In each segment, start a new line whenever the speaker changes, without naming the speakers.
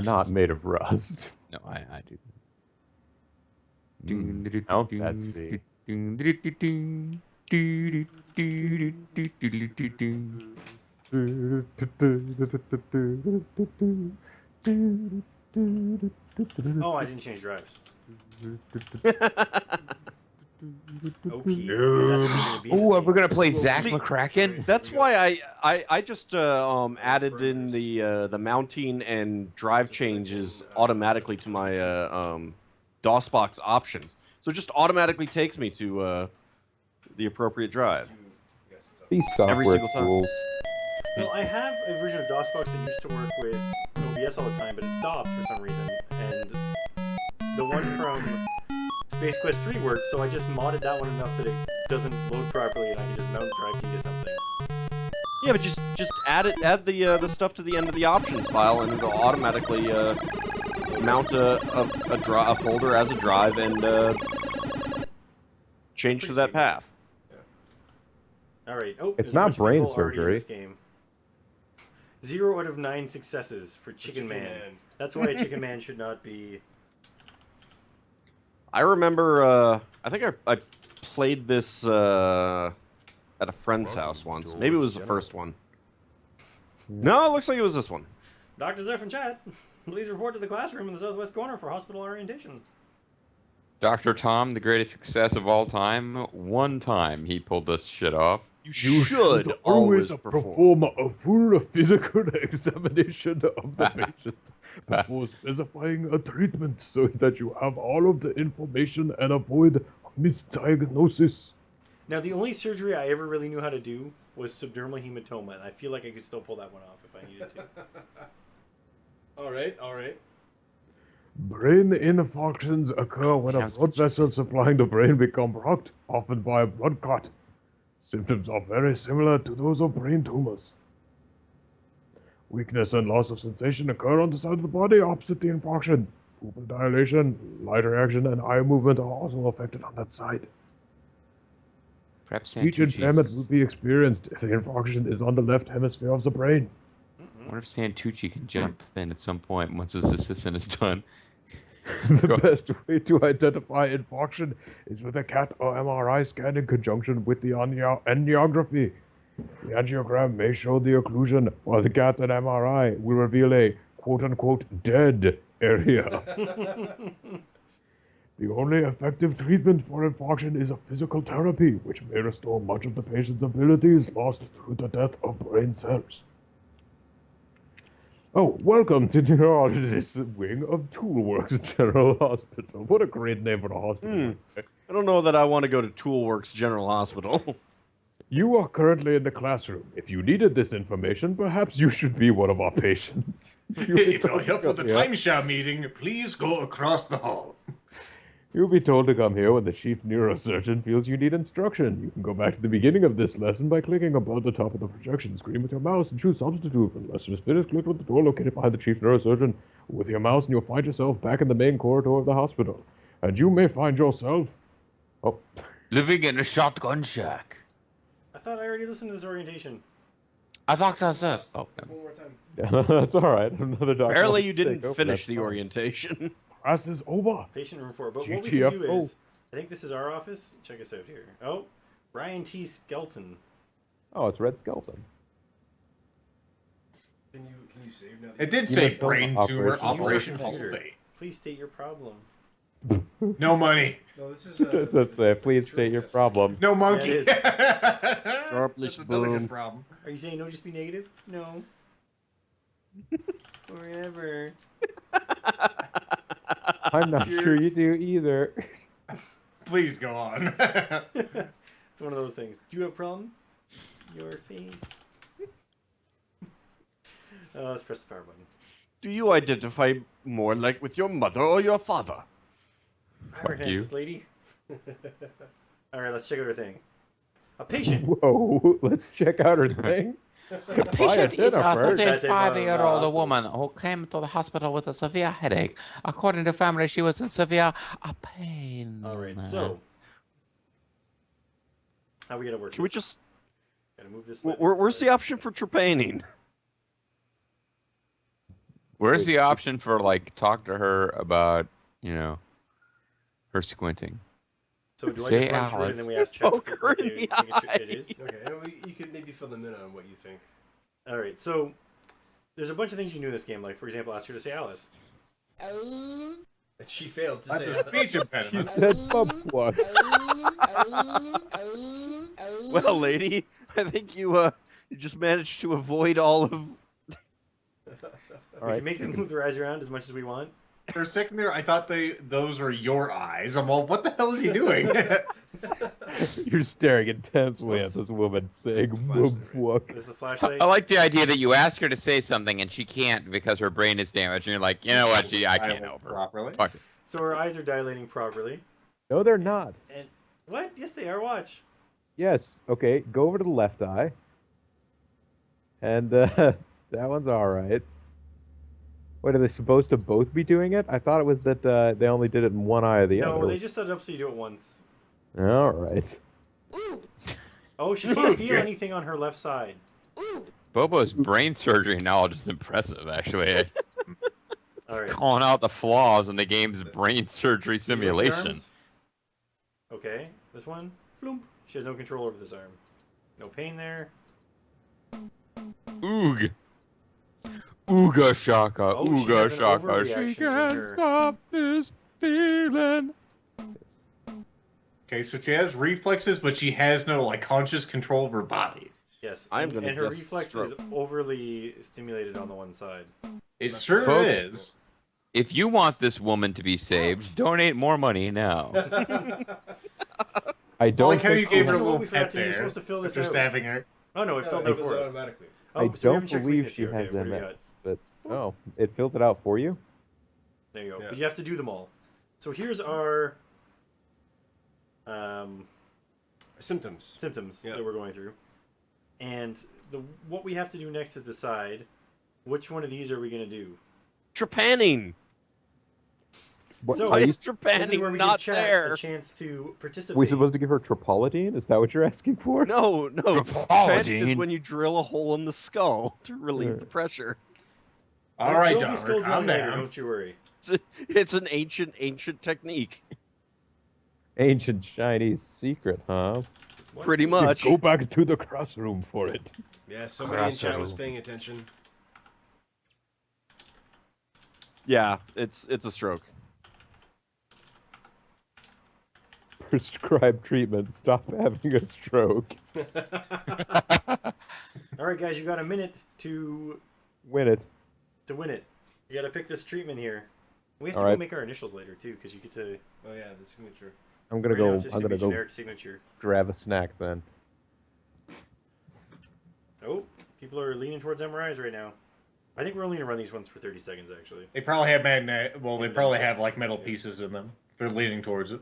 not made of rust.
No, I do.
Count that C.
Oh, I didn't change drives. Okay.
Oh, we're gonna play Zach McCracken.
That's why I just added in the mounting and drive changes automatically to my DOSBox options, so it just automatically takes me to the appropriate drive.
These software
Every single time.
tools.
Well, I have a version of DOSBox that used to work with OBS all the time, but it stopped for some reason. And the one from Space Quest 3 worked, so I just modded that one enough that it doesn't load properly, and I can just mount drive D to something.
Yeah, but just add the stuff to the end of the options file, and it'll automatically mount a folder as a drive and change to that path.
All right. Oh,
It's
there's a
not
bunch of
brain
people already in
surgery.
this game. 0 out of 9 successes for Chicken Man. That's why Chicken Man should not be.
I remember, I think I played this at a friend's house once. Maybe it was the first one. No, it looks like it was this one.
Dr. Zeph in chat. Please report to the classroom in the southwest corner for hospital orientation.
Dr. Tom, the greatest success of all time. One time he pulled this shit off.
You should always perform.
a full physical examination of the patient before specifying a treatment so that you have all of the information and avoid misdiagnosis.
Now, the only surgery I ever really knew how to do was subdermal hematoma, and I feel like I could still pull that one off if I needed to.
All right.
Brain infarctions occur when a blood vessel supplying the brain become blocked, often by a blood clot. Symptoms are very similar to those of brain tumors. Weakness and loss of sensation occur on the side of the body opposite the infarction. Pupil dilation, light reaction, and eye movement are also affected on that side.
Perhaps
Speech impairment will be experienced if the infarction is on the left hemisphere of the brain.
I wonder if Santucci can jump in at some point once his assistant is done.
The best way to identify infarction is with a CAT or MRI scan in conjunction with the angiography. The angiogram may show the occlusion, while the CAT and MRI will reveal a quote-unquote dead area. The only effective treatment for infarction is a physical therapy, which may restore much of the patient's abilities lost through the death of brain cells. Oh, welcome to the neurologist wing of Toolworks General Hospital. What a great name for the hospital.
I don't know that I want to go to Toolworks General Hospital.
You are currently in the classroom. If you needed this information, perhaps you should be one of our patients.
If you'll help with the timeshare meeting, please go across the hall.
You'll be told to come here when the chief neurosurgeon feels you need instruction. You can go back to the beginning of this lesson by clicking above the top of the projection screen with your mouse and choose substitute. When the lesson is finished, click on the door located behind the chief neurosurgeon with your mouse and you'll find yourself back in the main corridor of the hospital. And you may find yourself... Oh.
Living in a shotgun shack.
I thought I already listened to this orientation.
I thought that's it. Oh,
One more time.
Yeah, that's alright. Another doctor.
Apparently you didn't finish the orientation.
Class is over.
Patient room 4. But what we can do
GTFO.
is, I think this is our office. Check us out here. Oh, Ryan T. Skelton.
Oh, it's Red Skeleton.
Can you save now?
It did
You
say
missed the
brain tumor
operation.
operation Hall of Fame.
Please state your problem.
No money.
No, this is.
Does that say, please state your problem?
No monkey.
Sharplish
That's another
boom.
good problem.
Are you saying no, just be negative? No. Forever.
I'm not sure you do either.
Please go on.
It's one of those things. Do you have a problem? Your face. Let's press the power button.
Do you identify more like with your mother or your father?
I recognize
you.
this lady. Alright, let's check out her thing. A patient.
Whoa, let's check out her thing.
The patient is a
That's a
35-year-old
hospital.
woman who came to the hospital with a severe headache. According to family, she was in severe pain.
Alright, so. How are we gonna work
Can we
this?
just...
Gotta move this.
Where's the option for trepanning?
Where's
Wait,
the option for like talk to her about, her squinting?
So do I
Say
just run through it and
Alice.
then we ask Chat
Poke
what
her in
they
the
think it is?
Okay, and you could maybe fill them in on what you think.
All right. So there's a bunch of things you can do in this game. Like for example, ask her to say Alice.
And she failed to
That's
say
a
that.
speech
She
impediment.
said bumfuck.
Well, lady, I think you just managed to avoid all of.
All
We
right.
can make them move their eyes around as much as we want.
For a second there, I thought those were your eyes. I'm all, what the hell is he doing?
You're staring intensely at this woman saying bumfuck.
There's the flashlight.
I like the idea that you ask her to say something and she can't because her brain is damaged, and you're like, you know what? I can't help her.
Properly.
Fuck it.
So her eyes are dilating properly.
No, they're not.
And what? Yes, they are. Watch.
Yes. Okay. Go over to the left eye. And that one's all right. Wait, are they supposed to both be doing it? I thought it was that they only did it in one eye or the
No,
other.
they just set it up so you do it once.
All right.
Oh, she can't feel anything on her left side.
Bobo's brain surgery knowledge is impressive, actually.
All right.
Calling out the flaws in the game's brain surgery simulation.
Arms. Okay, this one. Floomp. She has no control over this arm. No pain there.
Oog. Ooga shaka,
Oh, she
ooga
has an
shaka.
overreaction
She
in
can't
her-
stop this feeling.
Okay, so she has reflexes, but she has no like conscious control of her body.
Yes.
I'm
and,
gonna
and her
guess
reflex
stroke.
is overly stimulated on the one side.
It sure
Folks-
is.
If you want this woman to be saved, donate more money now.
I
I
don't
like how you
think
gave
Oh,
her a
no,
little
we forgot
pet
to- you're
there
supposed to fill this
after
out.
stabbing her.
Oh no, it
No,
filled
it
out
goes
for us.
automatically.
Oh,
I
so we
don't
haven't checked
believe
weakness
she
yet. Okay,
has
what do we got?
MS, but it filled it out for you.
There you go.
Yeah.
But you have to do them all. So here's our
Symptoms.
symptoms
Yeah.
that we're going through, and what we have to do next is decide which one of these are we going to do.
Trepanning.
What,
So-
are
Why
you,
is
This is
trepanning
where we
not
give Chat
there?
a chance to participate.
we supposed to give her tropolitine? Is that what you're asking for?
No, no. Trepanning is
Trepanning.
when you drill a hole in the skull to relieve the pressure.
All right,
There'll be skull
Donner, calm
drilling later,
down.
don't you worry.
It's an ancient technique.
Ancient Chinese secret, huh?
What?
Pretty
You
much.
Go back to the classroom for it.
Yeah, somebody in chat was paying attention.
Yeah, it's a stroke.
Prescribe treatment. Stop having a stroke.
All right, guys, you got a minute to
Win it.
win it. You got to pick this treatment here. We have to
All
go
right.
make our initials later too, because you get to.
Oh yeah, the signature.
I'm gonna
Right now
go.
it's just
I'm
gonna
gonna
be
go
generic signature.
grab a snack then.
Oh, people are leaning towards MRIs right now. I think we're only gonna run these ones for 30 seconds, actually.
They probably have they probably have like metal pieces in them. They're leaning towards it.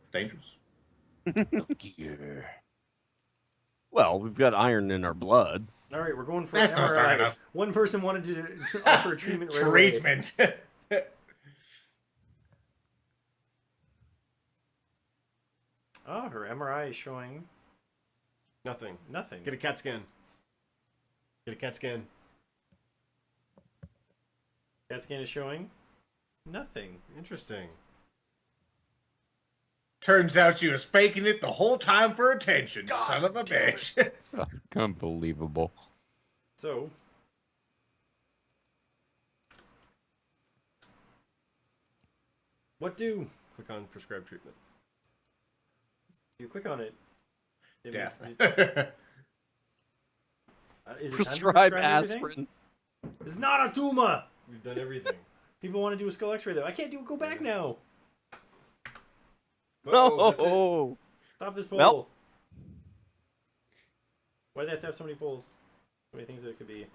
It's dangerous.
Well, we've got iron in our blood.
All right, we're going for
That's
an
not fair
MRI.
enough.
One person wanted to offer a treatment right away.
Treatment.
Oh, her MRI is showing
Nothing.
nothing.
Get a CAT scan. Get a CAT scan.
CAT scan is showing nothing.
Interesting.
Turns out she was faking it the whole time for attention. Son of a bitch.
Unbelievable.
So, what do?
Click on prescribe treatment.
You click on it. It
Death.
makes- is it time to
Prescribe
everything?
aspirin.
It's not a tumor.
We've done everything.
People want to do a skull X-ray though. I can't go back now.
Oh, that's it.
No.
Stop this poll.
Nope.
Why do they have to have so many polls? So many things that it could be.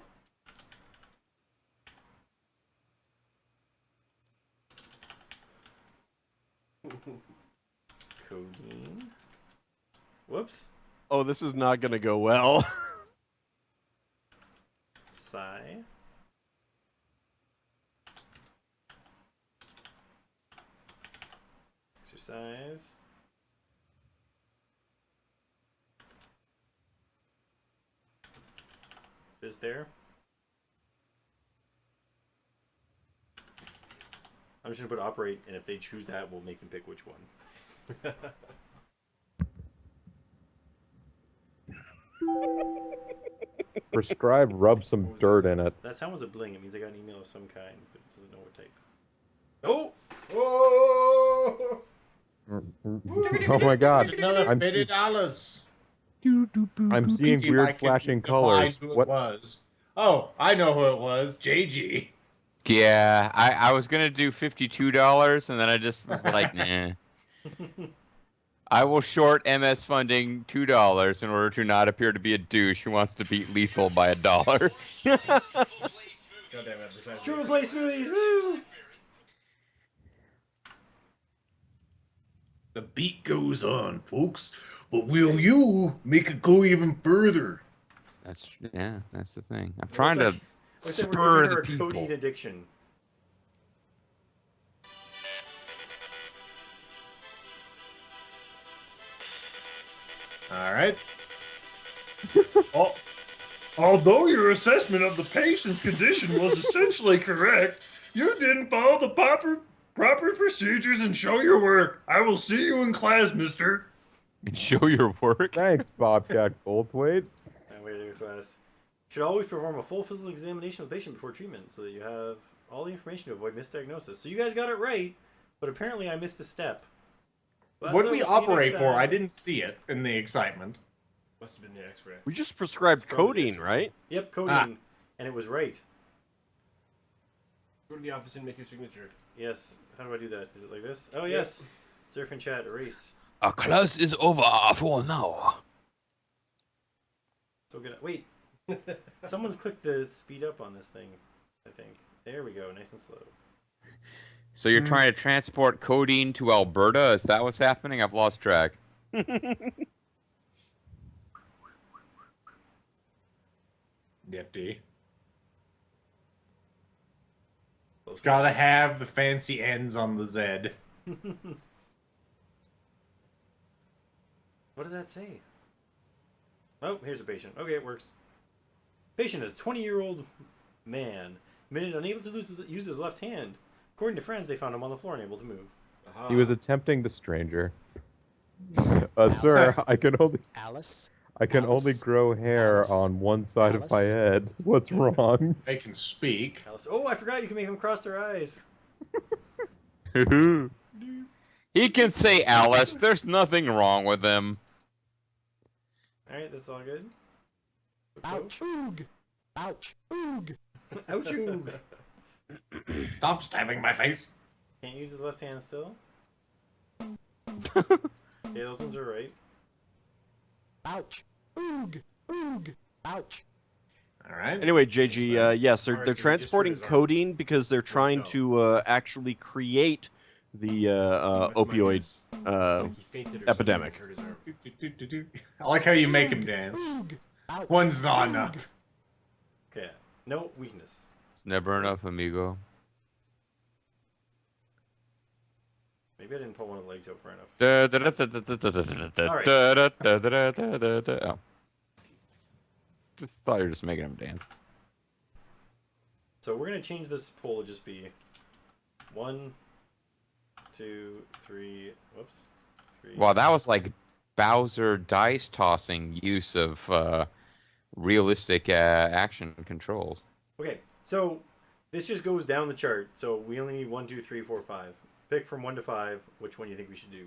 Codeine. Whoops.
Oh, this is not gonna go well.
Psi. Exercise. Is this there? I'm just gonna put operate, and if they choose that, we'll make them pick which one.
Prescribe rub some
What was
dirt
this?
in it.
That sound was a bling. It means I got an email of some kind, but it doesn't know what type. Oh!
Oh!
Oh my god.
It's another
I'm
$50.
I'm seeing
See if I
weird
can
flashing
divine
colors.
Who it
What?
was? Oh, I know who it was. JG.
Yeah, I was gonna do $52, and then I just was like, nah. I will short MS funding $2 in order to not appear to be a douche who wants to beat Lethal by $1.
Goddamn advertising.
Triple play smoothies! Woo!
The beat goes on, folks. But will you make it go even further?
That's the thing. I'm trying to
What's that? We're
spur
giving
the
her a
people.
codeine addiction.
All right. Although your assessment of the patient's condition was essentially correct, you didn't follow the proper procedures and show your work. I will see you in class, mister.
Show your work.
Thanks, Bobcat Goldthwait.
Wait in your class. Should always perform a full physical examination of the patient before treatment so that you have all the information to avoid misdiagnosis. So you guys got it right, but apparently I missed a step. Well,
What
that's
do we
what we'll see
operate
next
for?
time.
I didn't see it in the excitement.
Must have been the X-ray.
We just prescribed
It's probably
codeine,
this.
right?
Yep, codeine, and it was right.
Go to the office and make your signature.
Yes. How do I do that? Is it like this? Oh yes. Surf and chat erase.
Our class is over for now.
So good. Wait. Someone's clicked the speed up on this thing. I think. There we go. Nice and slow.
So you're trying to transport codeine to Alberta? Is that what's happening? I've lost track.
Nifty. It's got to have the fancy ends on the Z.
What did that say? Oh, here's a patient. Okay, it works. Patient is a 20-year-old man, admitted unable to use his left hand. According to friends, they found him on the floor unable to move.
Aha.
He was attempting the stranger. Sir, I can only grow hair on one side of my head. What's wrong?
They can speak.
Alice, oh, I forgot you can make them cross their eyes.
He can say Alice. There's nothing wrong with him.
Alright, that's all good.
Ouch. Oog. Ouch. Oog.
Ouch, oog.
Stop stabbing my face.
Can't use his left hand still. Yeah, those ones are right.
Ouch. Oog. Oog. Ouch.
All right.
Anyway, JG, yes, they're
Alright, so we just
transporting
hurt his arm.
codeine because they're trying to actually create the
That's my
opioid
guess.
uh,
Like he fainted or
epidemic.
something and hurt his arm.
I like how you make him dance.
Oog. Ouch.
One's not enough.
Okay. No weakness.
It's never enough, amigo.
Maybe I didn't pull one of the legs out far enough.
Oh. Just thought you were just making him dance.
So we're gonna change this poll to just be 1, 2, 3. Whoops. 3.
Wow, that was like Bowser dice tossing use of realistic action controls.
Okay, so this just goes down the chart. So we only need 1, 2, 3, 4, 5. Pick from 1 to 5 which one you think we should do.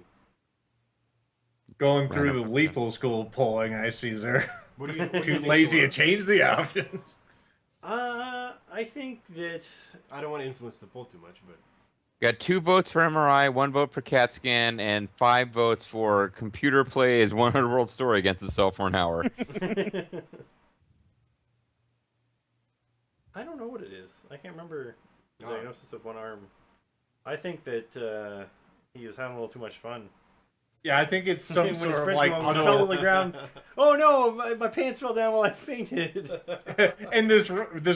Going through the lethal school polling, I see, sir.
What do you what do
Too
you think
lazy to
for-
change the options.
I think that
I don't want to influence the poll too much, but
Got 2 votes for MRI, 1 vote for CAT scan, and 5 votes for computer plays 100 World Story against itself for an hour.
I don't know what it is. I can't remember the
Ah.
diagnosis of one arm. I think that he was having a little too much fun.
Yeah, I think it's some
When his
sort of
friends
like
fell on the ground. Oh no! My pants fell down while I fainted.
and this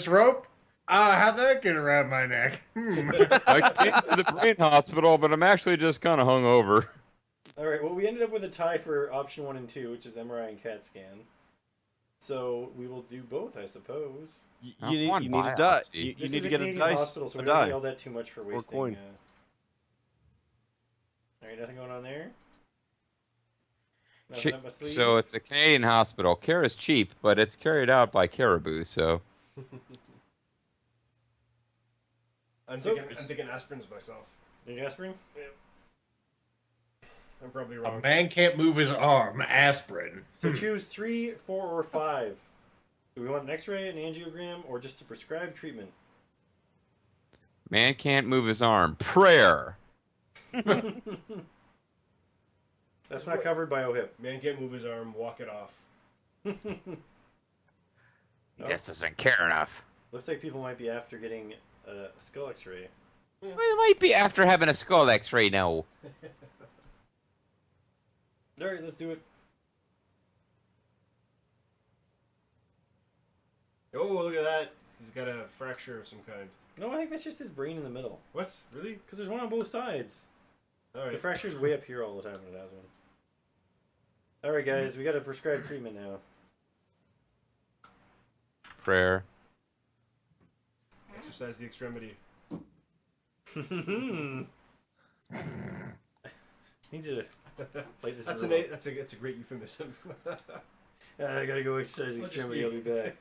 rope. How'd that get around my neck?
I came to the brain hospital, but I'm actually just kind of hungover.
All right. Well, we ended up with a tie for option 1 and 2, which is MRI and CAT scan. So we will do both, I suppose.
I want
You need a die.
biopsy.
You
This
need
is
to
a
get a
Canadian
dice,
hospital, so
a
we're not gonna
die.
yell that too much for wasting.
coin.
Alright, nothing going on there. Nothing up my sleeve.
So it's a Canadian hospital. Care is cheap, but it's carried out by Caribou, so...
I'm thinking aspirins myself.
You think aspirin?
Yeah. I'm probably
A
wrong.
man can't move his arm. Aspirin.
So choose 3, 4, or 5. Do we want an X-ray, an angiogram, or just a prescribed treatment?
Man can't move his arm. Prayer.
That's not covered by OHIP.
Man can't move his arm, walk it off.
He just doesn't care enough.
Looks like people might be after getting a skull X-ray.
Well, it might be after having a skull X-ray now.
Alright, let's do it.
Oh, look at that. He's got a fracture of some kind.
No, I think that's just his brain in the middle.
What? Really?
Because there's one on both sides.
Alright.
The fracture's way up here all the time when it has one. Alright, guys, we got a prescribed treatment now.
Prayer.
Exercise the extremity.
Need to light this.
That's
real
that's a great euphemism.
up. I gotta go exercise the
I'll just
extremity. I'll be back.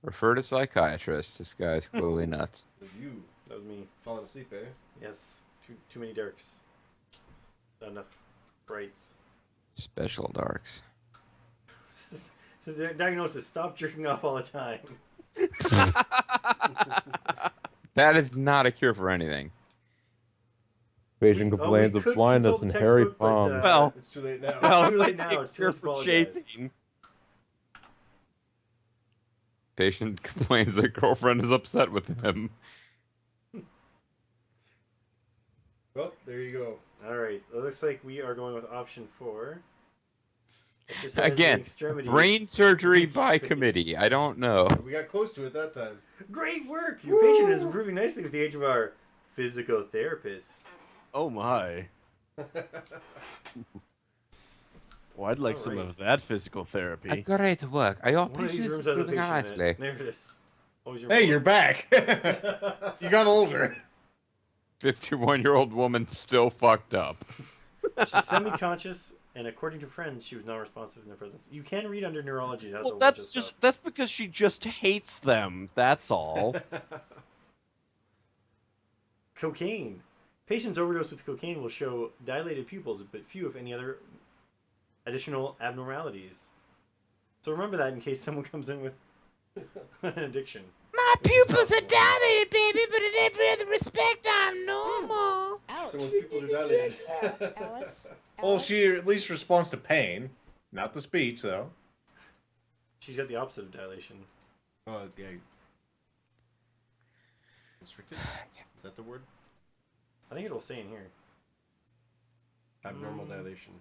Refer to psychiatrist. This guy's clearly nuts.
It was you
That was me.
falling asleep, eh?
Yes. Too many darks. Not enough brights.
Special darks.
The diagnosis: stop jerking off all the time.
That is not a cure for anything.
Patient complains
we
of
could
blindness
consult the
and hairy
textbook, but,
palms.
Well,
It's too late now.
well,
too late now, it's too
cure
late to
for
apologize.
chafing.
Patient complains that girlfriend is upset with him.
Well, there you go.
Alright, it looks like we are going with option 4. Exercise the
Again,
extremity.
brain surgery by committee. I don't know.
We got close to it that time.
Great work! Your patient is improving nicely with the age of our physical therapist.
Oh my. Well, I'd like some
Alright.
of that physical
I
therapy.
got ready to work. Are your
One of these
patients
rooms has a
improving
patient in
nicely?
it. There it is. What was your
Hey,
point?
you're back. You got older.
51-year-old woman still fucked up.
She's semi-conscious, and according to friends, she was not responsive in their presence. You can read under neurology. It has a
Well,
bunch
that's
of
just
stuff.
that's because she just hates them. That's all.
Cocaine. Patients overdosed with cocaine will show dilated pupils, but few, if any, other additional abnormalities. So remember that in case someone comes in with an addiction.
My pupils are dilated, baby, but in every other respect, I'm normal.
Someone's pupils are dilated.
Alice?
Well, she at least responds to pain, not the speech, though.
She's got the opposite of dilation.
Oh, yeah. Constricted? Is that the word?
I think it'll say in here.
Abnormal dilation.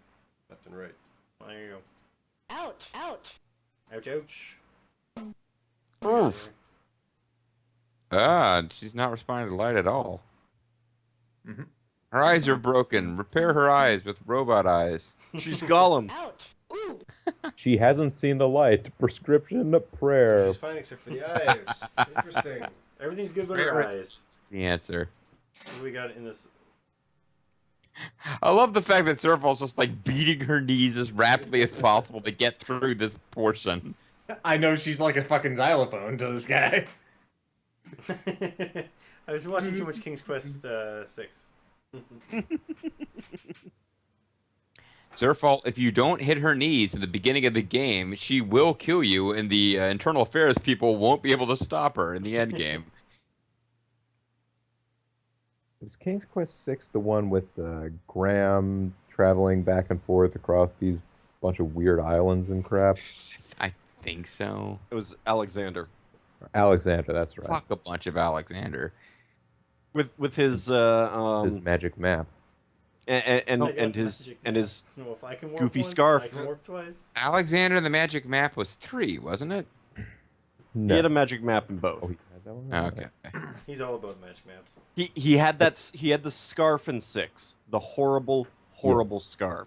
Left and right.
Well, there you go.
Ouch! Ouch!
Ouch, ouch.
Oof. Ah, she's not responding to light at all.
Mhm.
Her eyes are broken. Repair her eyes with robot eyes.
She's Gollum.
Ouch! Ooh!
She hasn't seen the light. Prescription
So
prayer.
she's fine except for the eyes. Interesting.
Everything's good but her
Prayer
eyes.
That's the answer.
What do we got in this?
I love the fact that Surfall's just like beating her knees as rapidly as possible to get through this portion.
I know she's like a fucking xylophone to this guy.
I was watching too much King's Quest 6.
Surfall, if you don't hit her knees at the beginning of the game, she will kill you, and the internal affairs people won't be able to stop her in the end game.
Is King's Quest 6 the one with Graham traveling back and forth across these bunch of weird islands and crap?
I think so.
It was Alexander
Alexander, that's right.
Fuck a bunch of Alexander.
with his
His magic map.
and his
No, if I can warp
goofy
once,
scarf.
I can warp twice.
Alexander and the Magic Map was 3, wasn't it?
No.
he had a magic map in both.
Oh, he had that one?
Okay.
He's all about magic maps.
He had the scarf in 6. The horrible
Yes.
scarf.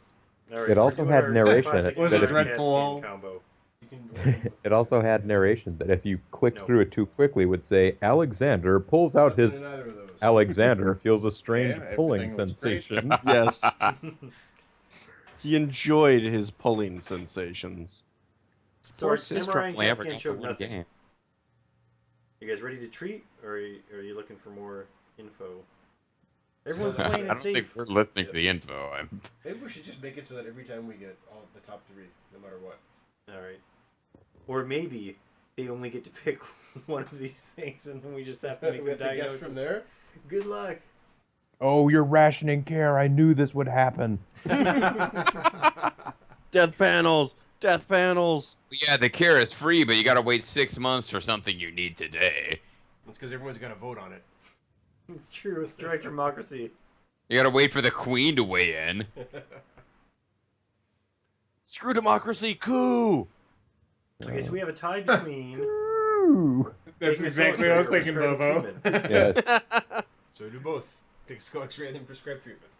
All right,
It
we're
also
doing
had
our
narration in
classic
it,
Was
that
it
if you-
cat
Dreadful?
skin combo.
You can.
It also had narration that if you clicked
No.
through it too quickly, would say Alexander pulls out
Nothing
his.
in either of those.
Alexander feels a strange
Yeah,
pulling
everything looks great.
sensation.
Yes. He enjoyed his pulling sensations.
So our
Sports is
MRI and
probably
CAT
ever
scan
gonna
showed
win a
nothing.
game.
You guys ready to treat, or are you looking for more info? Everyone's
I
playing
I
it
don't think
safe.
we're listening to the info.
Maybe we should just make it so that every time we get all the top 3, no matter what.
All right. Or maybe they only get to pick one of these things, and then we just have to make
we
the
have to guess
diagnosis
from there.
Good luck.
Oh, you're rationing care. I knew this would happen.
Death panels! Death panels!
Yeah, the cure is free, but you gotta wait 6 months for something you need today.
It's because everyone's got to vote on it.
It's true. It's direct democracy.
You gotta wait for the queen to weigh in.
Screw democracy! Coup!
Okay, so we have a tie between.
Ooh.
That's
taking a
exactly what I was
skull
thinking,
X-ray or
Bobo.
prescribing treatment.
Yes.
So do both. Take a skull X-ray and then prescribe treatment.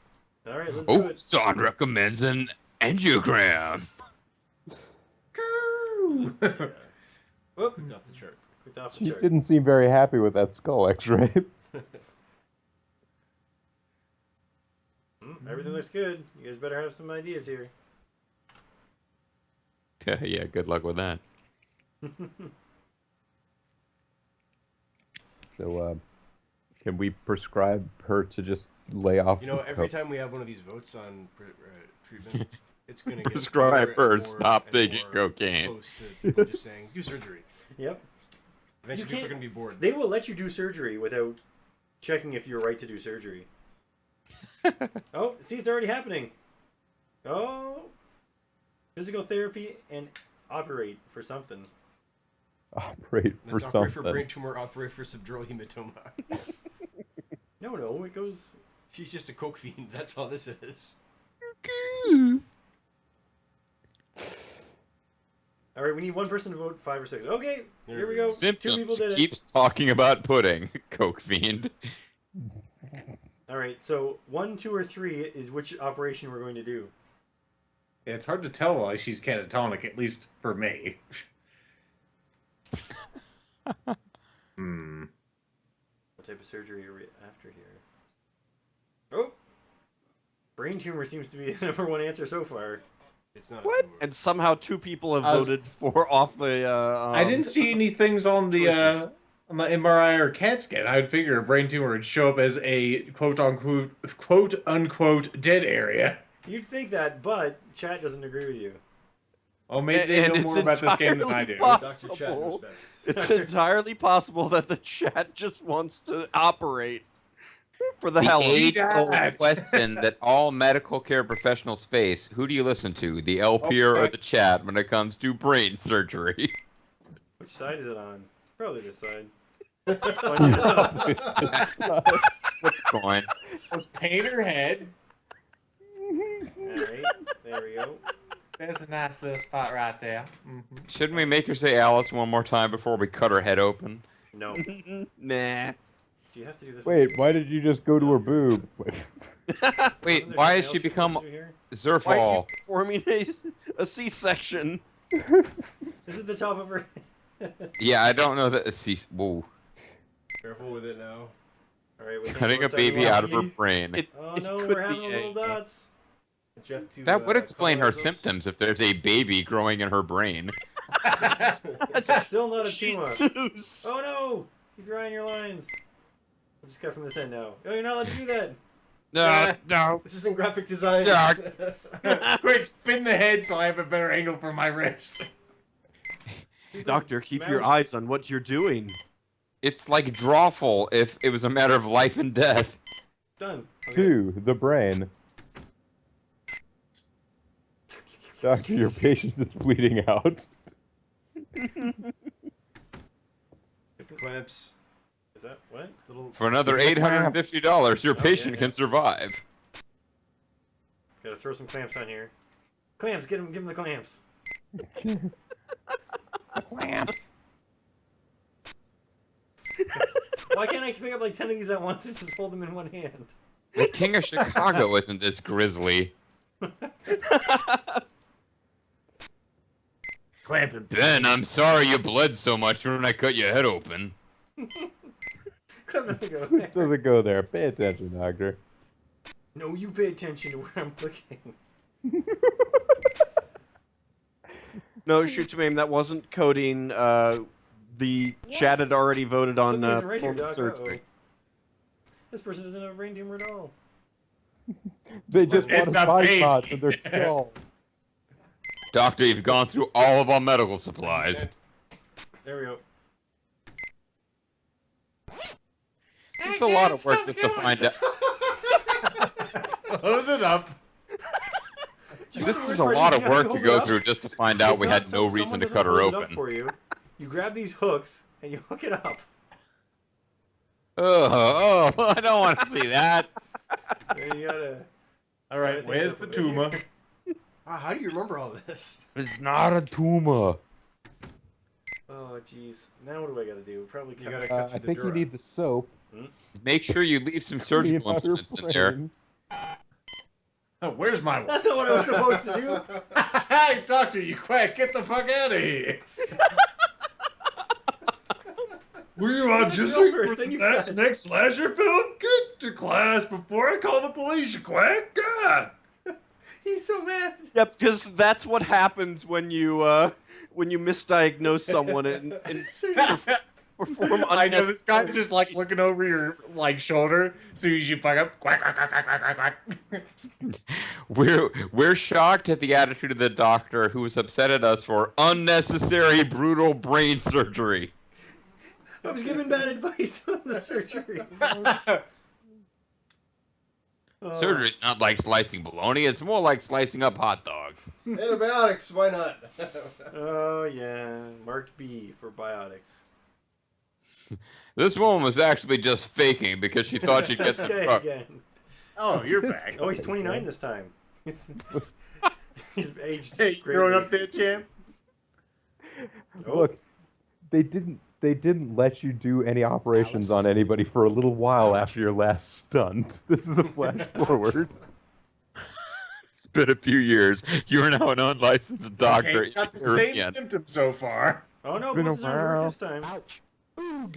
All right, let's do
Oh,
it.
Son recommends an angiogram.
Whoop.
Clicked off the chart.
Clicked off the
She
chart.
didn't seem very happy with that skull X-ray.
Everything looks good. You guys better have some ideas here.
Yeah, good luck with that.
So, can we prescribe her to just lay off?
You know,
the
every
coke?
time we have one of these votes on treatment, it's going to get
Prescribe
more and
her,
more
stop
and
taking
more
cocaine.
Close to people just saying, do surgery.
Yep.
Eventually, people are going to be bored.
They will let you do surgery without checking if you're right to do surgery. Oh, see, it's already happening. Oh, physical therapy and operate for something.
Operate for
Let's operate for
something.
brain tumor, operate for subdural hematoma.
No, it goes.
She's just a coke fiend. That's all this is.
All right, we need one person to vote 5 or 6. Okay, here we go. 2 people
Symptoms
did it.
keeps talking about pudding. Coke fiend.
All right, so 1, 2, or 3 is which operation we're going to do.
It's hard to tell why she's catatonic, at least for me.
What type of surgery are we after here? Oh, brain tumor seems to be the number 1 answer so far.
It's not
What?
a tumor.
And somehow 2 people have
I was-
voted for off the.
I didn't see any things on the MRI or CAT scan. I would figure a brain tumor would show up as a quote unquote dead area.
You'd think that, but chat doesn't agree with you.
Oh, maybe they
And
know
it's
more about this game than I
entirely
do.
possible.
Dr. Chad knows best.
It's entirely possible that the chat just wants to operate for the
The
hell of it.
age-old
that.
question that all medical care professionals face: who do you listen to, the LP or the chat, when it comes to brain surgery?
Which side is it on? Probably this side. Sponge it up.
Coin.
Let's paint her head.
Alright, there we go.
There's a nice little spot right there.
Shouldn't we make her say Alice one more time before we cut her head open?
No.
Nah.
Do you have to do this?
Wait, why did you just go to her boob?
Wait, why has she become
Why are you
Zerfall?
performing a C-section?
This is the top of her.
Yeah, I don't know that. See, whoa,
Careful with it now.
Alright, what
cutting a
what side do you
baby
want?
out of her brain.
Oh
It
no,
could
we're having
be
little dots.
Jeff, to,
That would explain her
colorize those?
symptoms if there's a baby growing in her brain.
Still not a tumor.
Jesus.
Oh no! Keep your eye on your lines. I'll just cut from this end now. Oh, you're not allowed to do that.
No.
This isn't graphic design.
Quick, spin the head so I have a better angle for my wrist.
Doctor, keep your
Mouse.
eyes on what you're doing.
It's like drawful if it was a matter of life and death.
Done. Okay.
2, the brain. Doctor, your patient is bleeding out.
Clamps.
Is that what?
Little.
For another $850, your patient
yeah.
can survive.
Gotta throw some clamps on here. Clamps, give him the clamps.
Clamps.
Why can't I pick up like 10 of these at once and just hold them in one hand?
The King of Chicago isn't this grisly.
Clamping.
Ben, I'm sorry you bled so much when I cut your head open.
Doesn't go
It
there.
doesn't go there. Pay attention, doctor.
No, you pay attention to where I'm clicking.
No, shoot to aim. That wasn't coding. The chat had already voted on
Something's right here,
performance
Doc.
surgery.
Uh-oh. This person doesn't have a brain tumor at all.
They just want
It's
a
a
body
baby.
pot in their skull.
Doctor, you've gone through all of our medical supplies.
There we go.
It's a lot of work just to find out.
Close it up.
This is a lot of work to go through just to find out
It's
we
not
had no
some-
reason
someone
to
doesn't
cut her
hold it up
open.
for you. You grab these hooks and you hook it up.
Oh, I don't want to see that.
And you gotta.
All right,
Everything's
where's
up
the
over here.
tumor?
How do you remember all this?
It's not a tumor.
Oh, jeez. Now what do I gotta do? Probably
You
cut.
gotta cut
I
through the
think you
dura.
need the soap.
Make sure you leave some
Clean
surgical
out her
implements in there.
brain.
Oh, where's my one?
That's not what I was supposed to do.
Hey, doctor, you quack! Get the fuck out of here!
Were you
Go
autistic
first,
for
then you
that
cut.
next slasher film? Get to class before I call the police, you quack! God!
He's so mad.
Yeah, because that's what happens when you misdiagnose someone and perform
I know this guy's
unnecessary-
just like looking over your like shoulder. As soon as you fuck up, quack quack quack quack quack quack.
We're shocked at the attitude of the doctor who was upset at us for unnecessary brutal brain surgery.
I was giving bad advice on the surgery. Oh.
Surgery's not like slicing bologna, it's more like slicing up hot dogs.
Antibiotics, why not?
Oh yeah, marked B for biotics.
This woman was actually just faking because she thought she'd get
That's
some
gay
truck.
again.
Oh, you're back.
Oh, he's 29 this time. He's aged.
Hey, you growing up there, champ?
Oh.
Look, they didn't let you do any operations on anybody for a little while after your last stunt. This is a flash forward.
It's been a few years. You are now an unlicensed doctor.
Okay, got the
in
same
European.
symptoms so far.
Oh no,
Been
both his arms
a
work
while.
this time.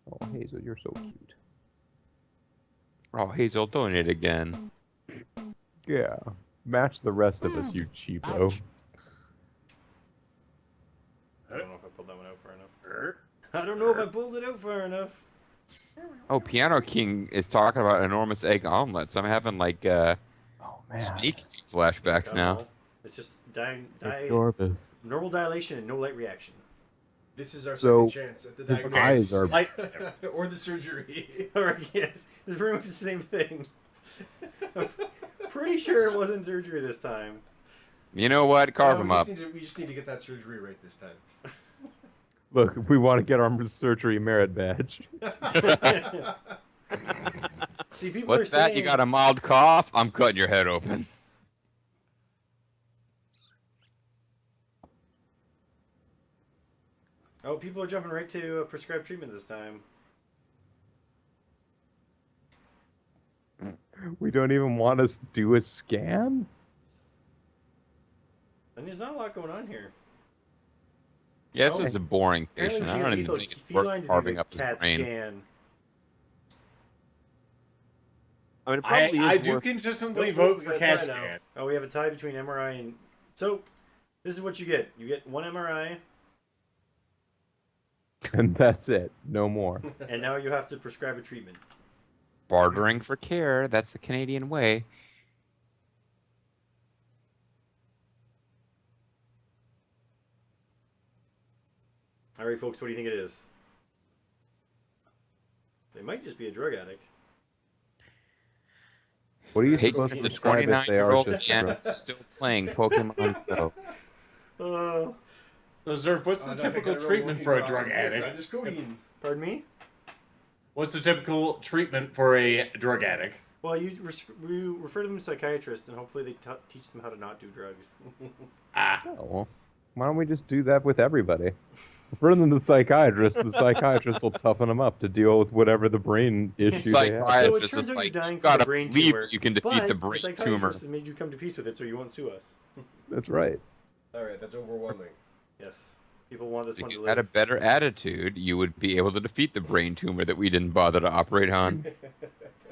Oh, Hazel, you're so cute.
Oh, Hazel, don't it again.
Yeah, match the rest of us, you cheapo.
I don't know if I pulled that one out far enough. I don't know if I pulled it out far enough.
Oh, Piano King is talking about enormous egg omelets. I'm having like
Oh man,
snake flashbacks
Got
now.
them all. It's just
Jarvis.
normal dilation and no light reaction.
This is our
So,
second chance at the
his
diagnosis.
eyes are-
Like,
or the surgery.
Alright, yes. It's pretty much the same thing. I'm pretty sure it wasn't surgery this time.
You know what? Carve
No,
them
we
up.
just need to- we just need to get that surgery right this time.
Look, we want to get our surgery merit badge.
See, people are
What's that?
saying,
You got a mild cough? I'm cutting your head open.
Oh, people are jumping right to prescribed treatment this time.
We don't even want to do a scan?
And there's not a lot going on here.
Yeah, this
Oh.
is a boring
Apparently
patient. I don't even
lethal
think it's
feline
worth
disease
carving
with
up his
CAT
brain.
Scan.
I mean, it probably
I
is
do
worth.
consistently
Oh,
vote
we
for
got a
CAT
tie now.
scan.
Oh, we have a tie between MRI and... So, this is what you get. You get one MRI,
And that's it. No more.
and now you have to prescribe a treatment.
Bartering for care. That's the Canadian way.
Alright, folks, what do you think it is? They might just be a drug addict.
What are you
Patient
supposed
is
to
a
describe if they are
29-year-old
just
man
drugs?
still playing Pokemon Go.
Oh,
So, Zerf, what's the typical treatment for a drug addict?
Just codeine.
pardon me?
What's the typical treatment for a drug addict?
Well, you refer to them to psychiatrists, and hopefully they teach them how to not do drugs.
Ah,
Oh, well, why don't we just do that with everybody? Refer them to the psychiatrist will toughen them up to deal with whatever the brain issue they have.
Psychiatrist
So it turns
is
out
like,
you're dying
you
from a
gotta
brain
believe
tumor,
you can defeat
but
the brain tumor.
psychiatrist has made you come to peace with it, so you won't sue us.
That's right.
All right, that's overwhelming.
Yes. People want this
If
one to
you had a
live.
better attitude, you would be able to defeat the brain tumor that we didn't bother to operate on.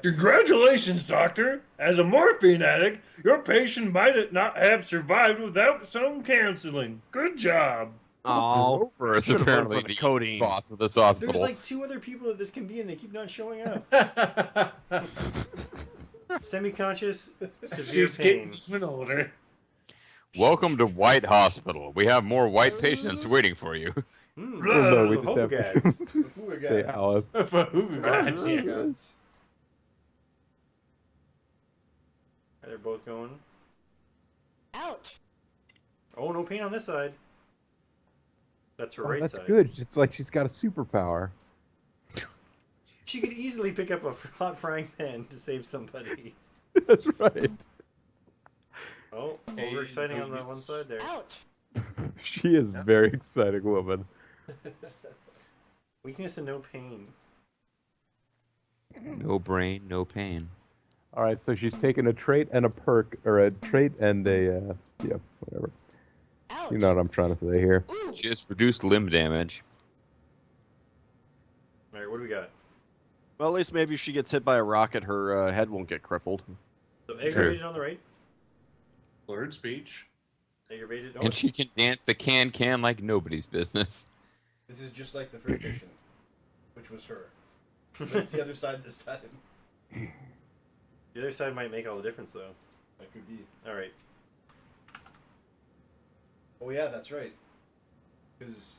Congratulations, doctor. As a morphine addict, your patient might not have survived without some counseling. Good job.
Oh,
Grover is
should have run
apparently
for the
the
codeine.
boss of this
There's
hospital.
like 2 other people that this can be, and they keep not showing up. Semi-conscious, severe
She's getting
pain.
even older.
Welcome to White Hospital. We have more white patients waiting for you.
Well, no, we
the
just have
Hobogads.
Who
Say Alice.
Yes.
They're both going.
Ouch.
Oh, no pain on this side. That's her
Oh,
right
that's
side.
good. It's like she's got a superpower.
She could easily pick up a hot frying pan to save somebody.
That's right.
Oh, overexciting on the one side there.
Ouch.
She is a very exciting woman.
Weakness and no pain.
No brain, no pain.
All right, so she's taken a trait and a perk, or a trait and a, yeah, whatever.
Ouch.
You know what I'm trying to say here.
Ooh.
She has reduced limb damage.
Alright, what do we got?
Well, at least maybe if she gets hit by a rocket, her head won't get crippled.
So aggravated on the right.
Slurred speech.
Aggravated. Oh,
And she can dance the can like nobody's business.
This is just like the first patient, which was her. But it's the other side this time.
the other side might make all the difference, though.
That could be.
Alright.
Oh yeah, that's right. Because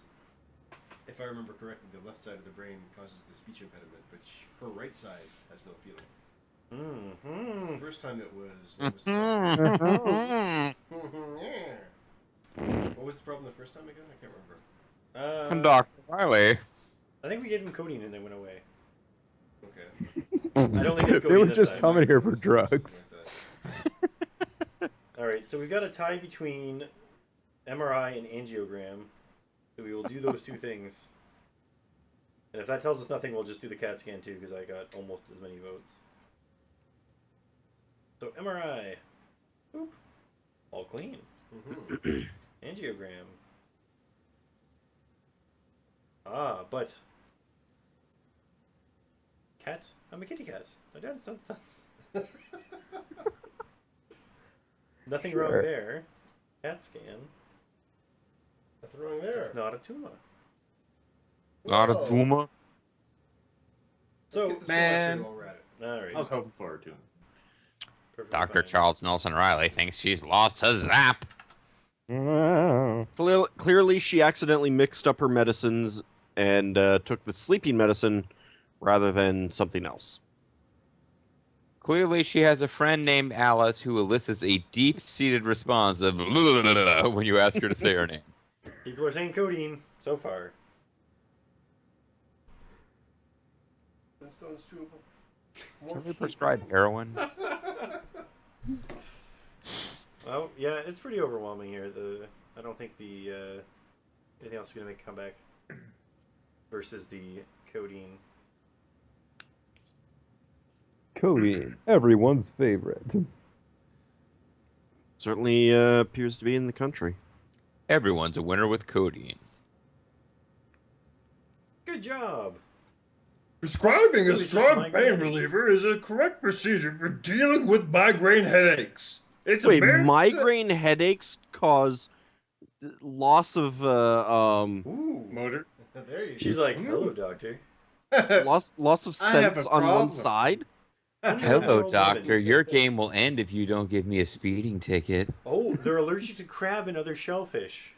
if I remember correctly, the left side of the brain causes the speech impediment, but her right side has no feeling.
Mm-hmm.
The first time it was. What was the problem the first time again? I can't remember.
Dr. Riley.
I think we gave them codeine and they went away.
Okay.
I don't think it's
They
codeine
were
this
just
time.
coming here for
Something like
drugs.
that.
Alright, so we've got a tie between MRI and angiogram. So we will do those 2 things. And if that tells us nothing, we'll just do the CAT scan too, because I got almost as many votes. So MRI. Boop. All clean.
Mhm.
Angiogram. Ah, but cat? I'm a kitty cat. I dance, dance, dance. Nothing wrong
Sure.
there. CAT scan.
Nothing wrong there.
It's not a tumor.
Not a
Whoa.
tumor.
Let's
So,
get this
Man.
while we're at it.
alright.
I was hoping for it too.
Perfectly
Dr.
fine.
Charles Nelson Riley thinks she's lost her zap.
Clearly, she accidentally mixed up her medicines and took the sleeping medicine rather than something else.
Clearly, she has a friend named Alice who elicits a deep-seated response of when you ask her to say her name.
People are saying codeine so far.
Flintstones chewable.
Can we prescribe heroin?
Well, yeah, it's pretty overwhelming here. I don't think the anything else is gonna make a comeback versus the codeine.
Codeine, everyone's favorite.
Certainly appears to be in the country.
Everyone's a winner with codeine.
Good job.
Prescribing a
It's just
strong
migraine
pain
headaches.
reliever is a correct procedure for dealing with migraine headaches. It's
Wait,
a very
migraine headaches cause loss of
Ooh.
Motor.
There you
She's
go.
like, hello, doctor.
loss of
I have
sense
a
on one
problem.
side.
Hello,
Natural
doctor.
woman.
Your game will end if you don't give me a speeding ticket.
Oh, they're allergic to crab and other shellfish.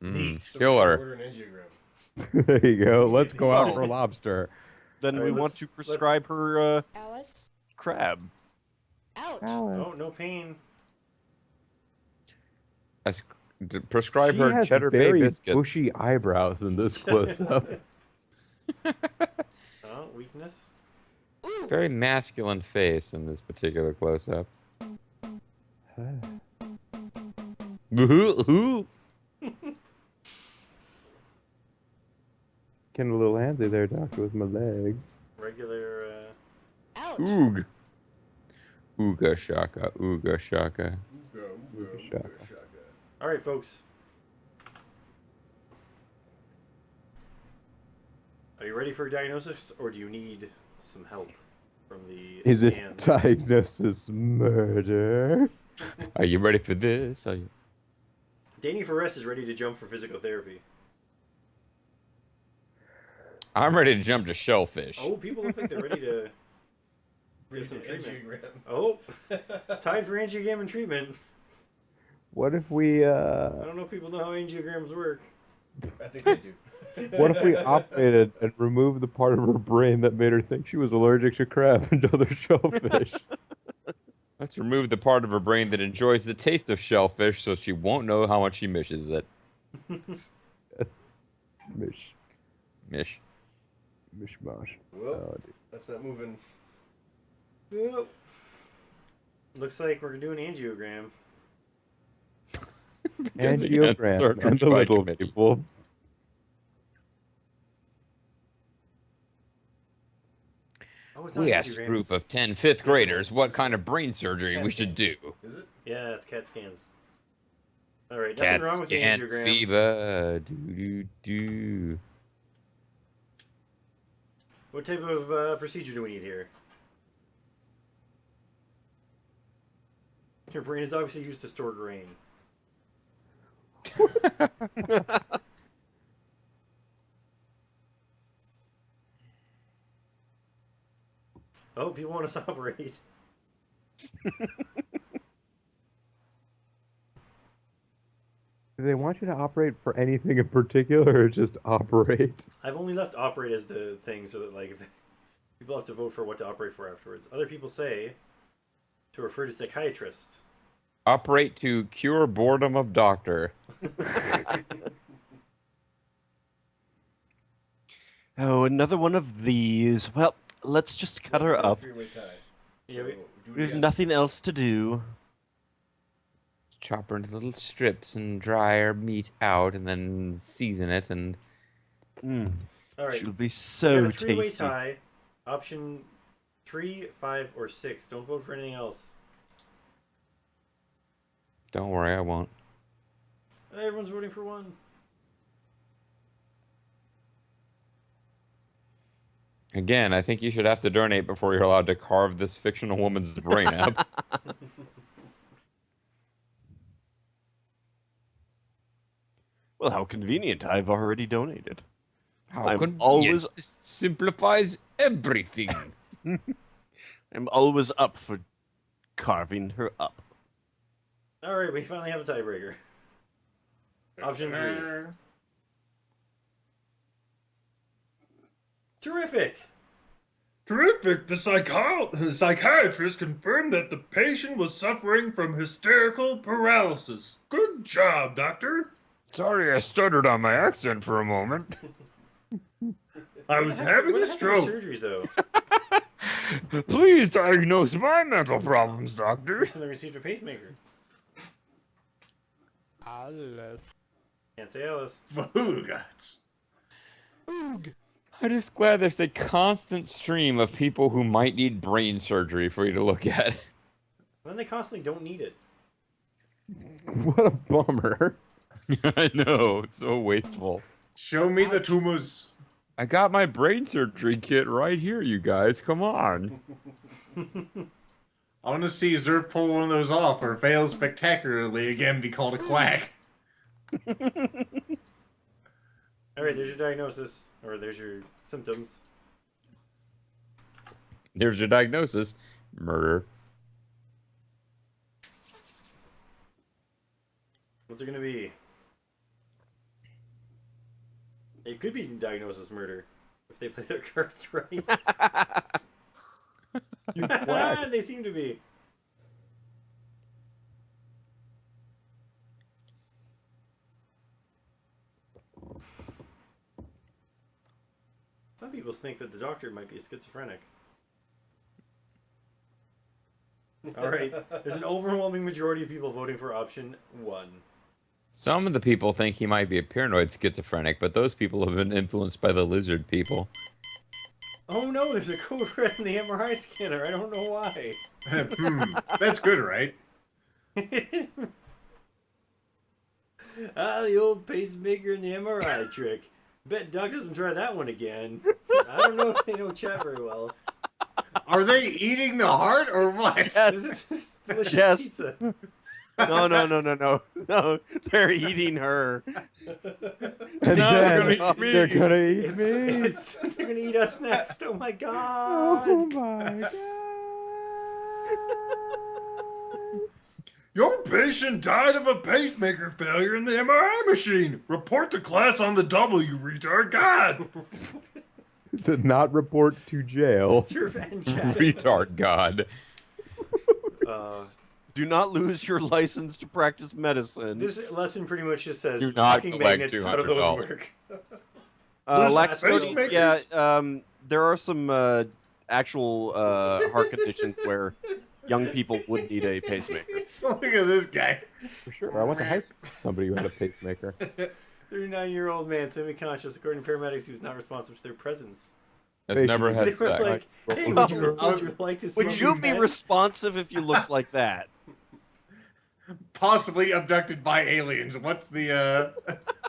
Mm,
So
killer.
order an angiogram.
There you go. Let's go out
Oh.
for lobster.
Then
Alright,
we want
let's-
to prescribe her
Alice.
crab.
Ouch.
Oh, no pain.
Prescribe
She
her
has
cheddar bay
very
biscuits.
bushy eyebrows in this close-up.
Oh, weakness.
Ooh.
Very masculine face in this particular close-up. Ooh.
Getting a little handsy there, doctor, with my legs.
Regular,
Ouch.
Oog. Ooga shaka, ooga shaka.
Ooga, ooga,
Shaka.
ooga, shaka.
All right, folks. Are you ready for a diagnosis, or do you need some help from the
Is it
scans?
diagnosis murder?
Are you ready for this? Are you...
Danny Forrest is ready to jump for physical therapy.
I'm ready to jump to shellfish.
Oh, people look like they're ready to get some
Read
treatment.
angiogram.
Oh, time for angiogram and treatment.
What if we,
I don't know if people know how angiograms work.
I think they do.
what if we operated and removed the part of her brain that made her think she was allergic to crab and other shellfish?
Let's remove the part of her brain that enjoys the taste of shellfish so she won't know how much she misses it.
Mish.
Mish.
Mishmash.
Well,
Oh, dude.
that's not moving.
Well, looks like we're doing an angiogram.
Because again,
Angiogram
surgery
and the
by
little
committee.
people.
Oh, it's not
We asked a
angiogram,
group
it's-
of 10 fifth graders what kind of brain surgery we should do.
Is it?
Yeah, it's CAT scans. All right, nothing
Cat
wrong with the
scan
angiogram.
fever. Do.
What type of procedure do we need here? Your brain is obviously used to store grain. Oh, people want us to operate.
Do they want you to operate for anything in particular or just operate?
I've only left operate as the thing so that, like, if people have to vote for what to operate for afterwards. Other people say to refer to psychiatrist.
Operate to cure boredom of doctor.
Oh, another one of these. Well, let's just cut her up.
Three-way tie.
Yeah,
So,
we-
do
We have
got-
nothing else to do.
Chop her into little strips and dry her meat out and then season it and...
All right.
She'll be
We
so
have a three-way
tasty.
tie. Option 3, 5, or 6. Don't vote for anything else.
Don't worry, I won't.
Everyone's voting for one.
Again, I think you should have to donate before you're allowed to carve this fictional woman's brain out.
Well, how convenient. I've already donated.
How
I'm
convenient.
always-
This simplifies everything.
I'm always up for carving her up.
All right, we finally have a tiebreaker. Option 3. Terrific.
Terrific! The psychiatrist confirmed that the patient was suffering from hysterical paralysis. Good job, doctor.
Sorry I stuttered on my accent for a moment.
I was having a stroke.
Surgeries, though.
Please diagnose my mental problems, doctor.
Recently received a pacemaker. Can't say Alice.
Vogats.
I'm just glad there's a constant stream of people who might need brain surgery for you to look at.
And then they constantly don't need it.
What a bummer.
I know, it's so wasteful.
Show me the tumors.
I got my brain surgery kit right here, you guys. Come on.
I want to see Zerp pull one of those off or fail spectacularly again be called a quack.
All right, there's your diagnosis, or there's your symptoms.
There's your diagnosis. Murder.
What's it gonna be? It could be diagnosis murder if they play their cards right. They seem to be. Some people think that the doctor might be a schizophrenic. All right, there's an overwhelming majority of people voting for option 1.
Some of the people think he might be a paranoid schizophrenic, but those people have been influenced by the lizard people.
Oh no, there's a code red in the MRI scanner. I don't know why.
That's good, right?
The old pacemaker and the MRI trick. Bet Doc doesn't try that one again. I don't know if they know chat very well.
Are they eating the heart or what?
This is delicious
Yes.
pizza.
No. They're eating her.
And
No,
then
they're gonna eat me.
they're gonna eat me.
They're gonna eat us next. Oh my
Oh
god.
my god.
Your patient died of a pacemaker failure in the MRI machine. Report to class on the double, you retard. God.
Did not report to jail.
It's revenge chat.
Retard God.
Do not lose your license to practice medicine.
This lesson pretty much just says
Do not
fucking
collect
magnets. How do those
$200.
work?
Listen,
Laxosis,
pacemakers-
yeah, there are some actual heart conditions where young people would need a pacemaker.
Look at this guy.
For sure. I went to high school with somebody who had a pacemaker.
39-year-old man, semi-conscious. According to paramedics, he was not responsive to their presence.
Has
Hey,
never
They
had
were
sex.
like, "Hey, would you like this?
Would you be responsive if you looked like that?
Possibly abducted by aliens. What's the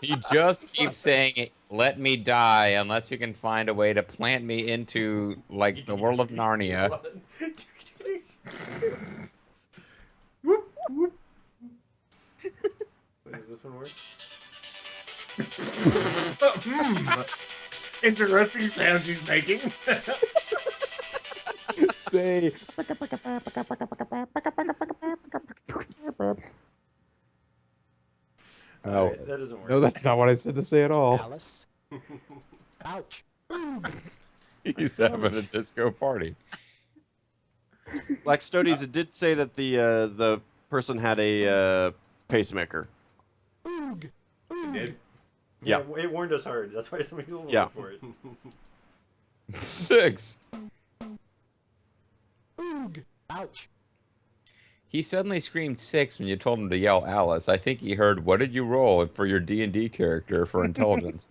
He just keeps saying, "Let me die unless you can find a way to plant me into like the world of Narnia."
whoop whoop?
Wait, does this one work?
Interesting sounds he's making.
Say. Oh.
Alright, that doesn't work.
No, that's not what I said to say at all.
Alice. Ouch.
He's having a disco party.
Laxosis, it did say that the person had a pacemaker.
Oog.
He did.
Yeah.
It warned us hard. That's why so many people
Yeah.
voted for it.
6.
Oog. Ouch.
He suddenly screamed 6 when you told him to yell Alice. I think he heard, "What did you roll for your D&D character for intelligence?"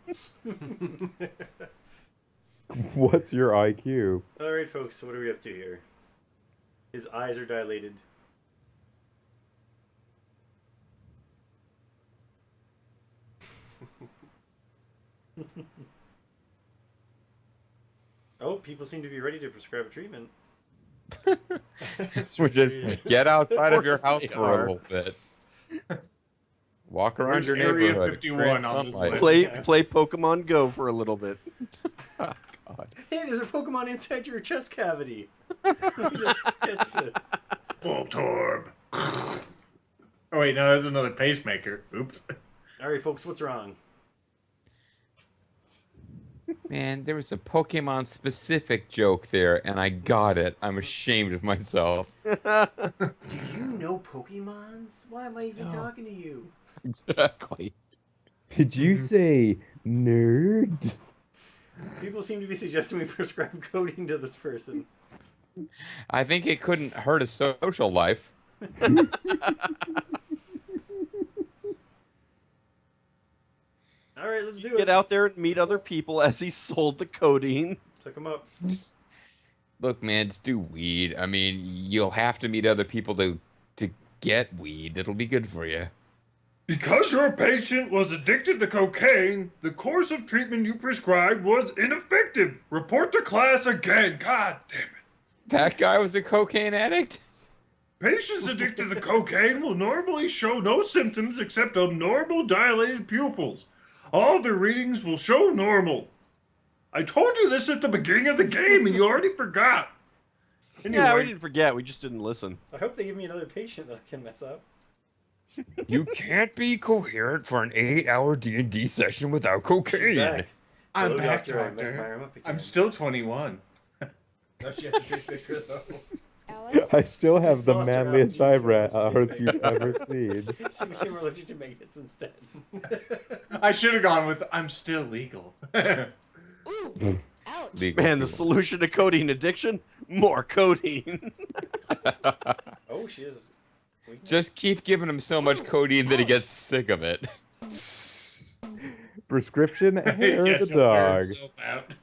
What's your IQ?
Alright, folks, what are we up to here? His eyes are dilated. Oh, people seem to be ready to prescribe a treatment.
Which is, get outside of your
Of course
house
they
for a
are.
little bit. Walk around
Where's
your
Area
neighborhood.
51
Experience
on this
sunlight.
list?
Play Pokemon Go for a little bit.
God.
Hey, there's a Pokemon inside your chest cavity. Let me just sketch this.
Voltorb. Oh wait, no, that's another pacemaker. Oops.
Alright, folks, what's wrong?
Man, there was a Pokemon specific joke there, and I got it. I'm ashamed of myself.
Do you know Pokemons? Why am I even talking to you?
Exactly.
Did you say nerd?
People seem to be suggesting we prescribe codeine to this person.
I think it couldn't hurt his social life.
Alright, let's do
Get
it.
out there and meet other people as he sold the codeine.
Took him up.
Look, man, just do weed. I mean, you'll have to meet other people to get weed. It'll be good for you.
Because your patient was addicted to cocaine, the course of treatment you prescribed was ineffective. Report to class again. God damn it.
That guy was a cocaine addict?
Patients addicted to cocaine will normally show no symptoms except abnormal dilated pupils. All their readings will show normal. I told you this at the beginning of the game and you already forgot. Anyway,
Yeah, we didn't forget. We just didn't listen.
I hope they give me another patient that I can mess up.
You can't be coherent for an 8-hour D&D session without cocaine.
Back.
I'm
Hello,
back,
doctor, I messed
doctor.
my arm up again.
I'm still 21.
Now she has a pacemaker though.
Alice.
I still have the
Lost her
manliest
allergy.
eyebrows you've ever seen.
She became allergic to magnets instead.
I should have gone with I'm still legal.
Ooh. Ouch.
Legal
Man, the
people.
solution to codeine addiction? More codeine.
Oh, she is. weakness.
Just keep giving him so much codeine that he gets sick of it.
Prescription hair
Yes,
the
you'll wear
dog.
yourself out.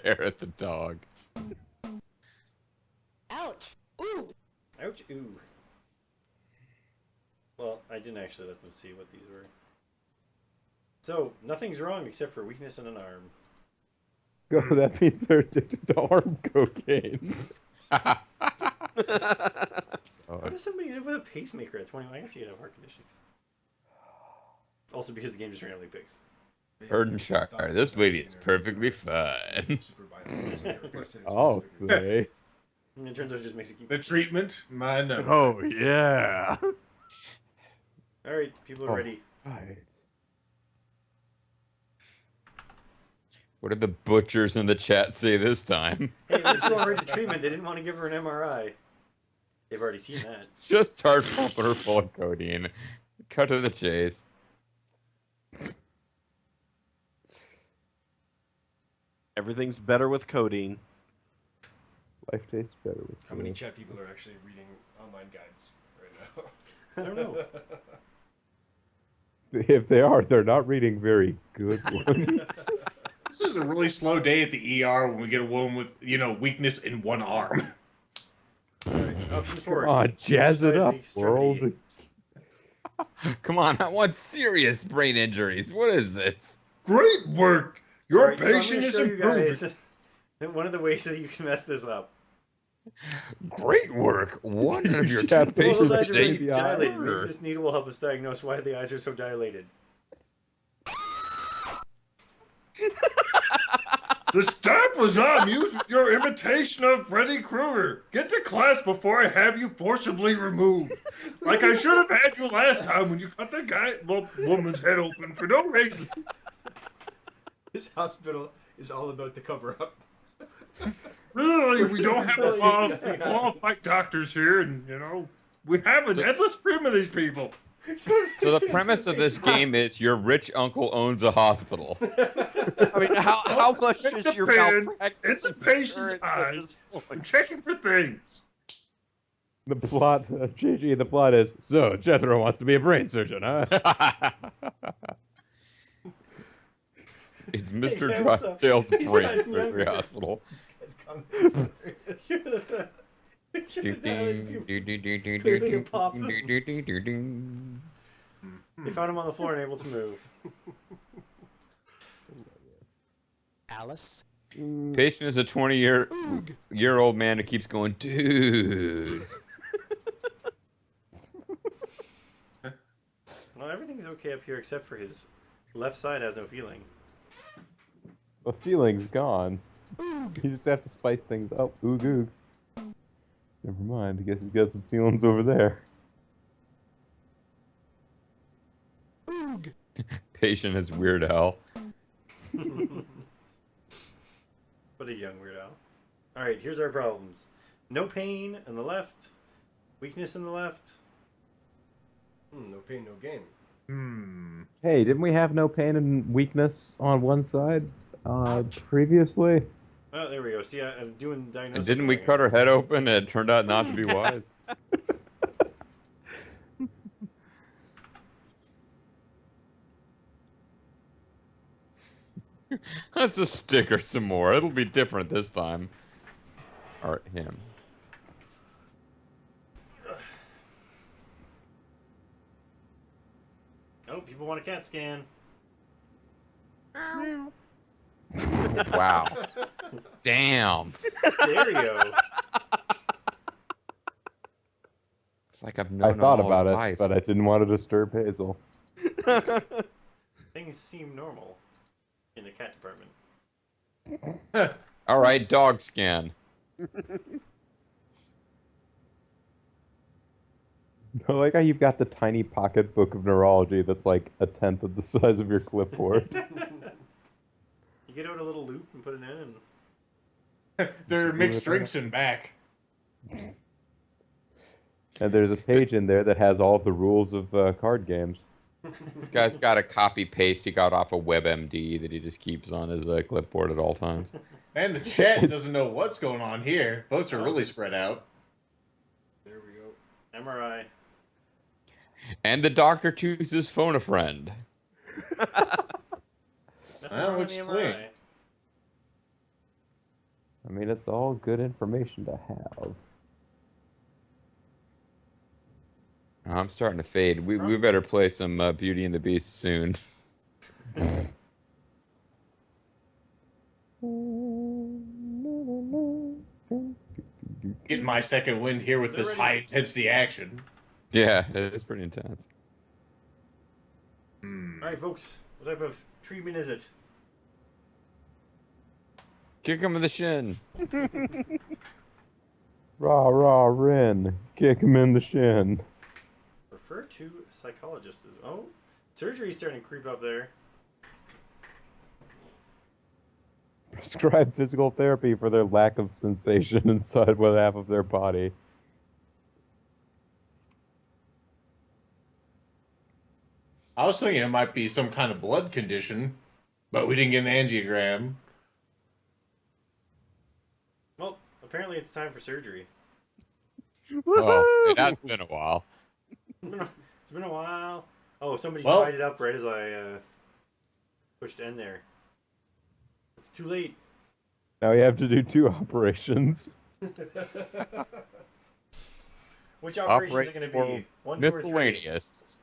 Hair at the dog.
Ouch. Ooh.
Ouch. Ooh. Well, I didn't actually let them see what these were. So, nothing's wrong except for weakness in an arm.
Oh, that means they're addicted to arm cocaine.
How does somebody end up with a pacemaker at 21? I guess you could have heart conditions. Also because the game just randomly picks.
Burden Shark. This lady is perfectly fine.
I'll say.
And it turns out it just makes it keep...
The treatment, my no.
Oh, yeah.
Alright, people are ready.
Right.
What did the butchers in the chat say this time?
Hey, let's go right to treatment. They didn't want to give her an MRI. They've already seen that.
Just start pumping her full of codeine. Cut to the chase.
Everything's better with codeine.
Life tastes better with
How many
food.
chat people are actually reading online guides right now?
I don't know.
If they are, they're not reading very good ones.
This is a really slow day at the ER when we get a woman with, weakness in one arm.
Alright, option 4.
Come on, jazz it
exercise
up,
the extremity.
world.
Come on, I want serious brain injuries. What is this?
Great work! Your
Alright, so I'm
patient
gonna
is
show you
improving.
guys one of the ways that you can mess this up.
Great work. One of your two
Well,
Well,
patients
the eyes are
stayed
really dilated. Maybe
murdered.
this needle will help us diagnose why the eyes are so dilated.
The staff was not amused with your imitation of Freddy Krueger. Get to class before I have you forcibly removed. Like I should have had you last time when you cut the woman's head open for no reason.
This hospital is all about the cover up.
Really, we don't have qualified doctors here, and we have an endless stream of these people.
So the premise of this game is your rich uncle owns a hospital.
I mean, how much
It
is your
depends.
malpractice
It's the patient's
insurance at
eyes.
this point?
I'm checking for things.
The plot, GG, the plot is, so Jethro wants to be a brain surgeon, huh?
It's Mr.
Hey, what's up?
Drysdale's
He's
brain
not
surgery
younger.
hospital.
They found him on the floor and able to move.
Alice.
Patient is a 20-year-old man who keeps going, dude.
Well, everything's okay up here except for his left side has no feeling.
The feeling's gone. You just have to spice things up. Oog oog. Never mind, I guess he's got some feelings over there.
Patient is Weird Al.
What a young Weird Al. Alright, here's our problems. No pain in the left. Weakness in the left.
No pain, no gain.
Hey, didn't we have no pain and weakness on one side previously?
Oh, there we go. See, I'm doing diagnosis.
And didn't we cut her head open and it turned out not to be wise? Let's just stick her some more. It'll be different this time. Or him.
Oh, people want a CAT scan.
Wow. Damn.
Stereo.
It's like I've known
I thought
him all
about
his
it,
life.
but I didn't want to disturb Hazel.
Things seem normal in the cat department.
All right, dog scan.
I like how you've got the tiny pocket book of neurology that's like a tenth of the size of your clipboard.
You get out a little loop and put it in, and
There are mixed drinks in back.
And there's a page in there that has all the rules of card games.
This guy's got a copy paste he got off of WebMD that he just keeps on his clipboard at all times.
And the chat doesn't know what's going on here. Votes are really spread out.
There we go.
MRI.
And the doctor chooses phone a friend.
Nothing
Well,
wrong with
looks
the
clean.
MRI.
I mean, it's all good information to have.
I'm starting to fade. We better play some Beauty and the Beast soon.
Getting my second wind here with this
They're
high
ready.
intensity action.
Yeah, it is pretty intense.
All right, folks. What type of treatment is it?
Kick him in the shin.
Rah, rah, Rin. Kick him in the shin.
Refer to psychologist. Oh, surgery's starting to creep up there.
Prescribe physical therapy for their lack of sensation inside one half of their body.
I was thinking it might be some kind of blood condition, but we didn't get an angiogram.
Well, apparently it's time for surgery.
Well, it has been a while.
It's been a while. Oh, somebody
Well-
tied it up right as I pushed end there. It's too late.
Now you have to do 2 operations.
Which operation is it
Operation
going to
for
be? 1, 2, or 3?
Miscellaneous.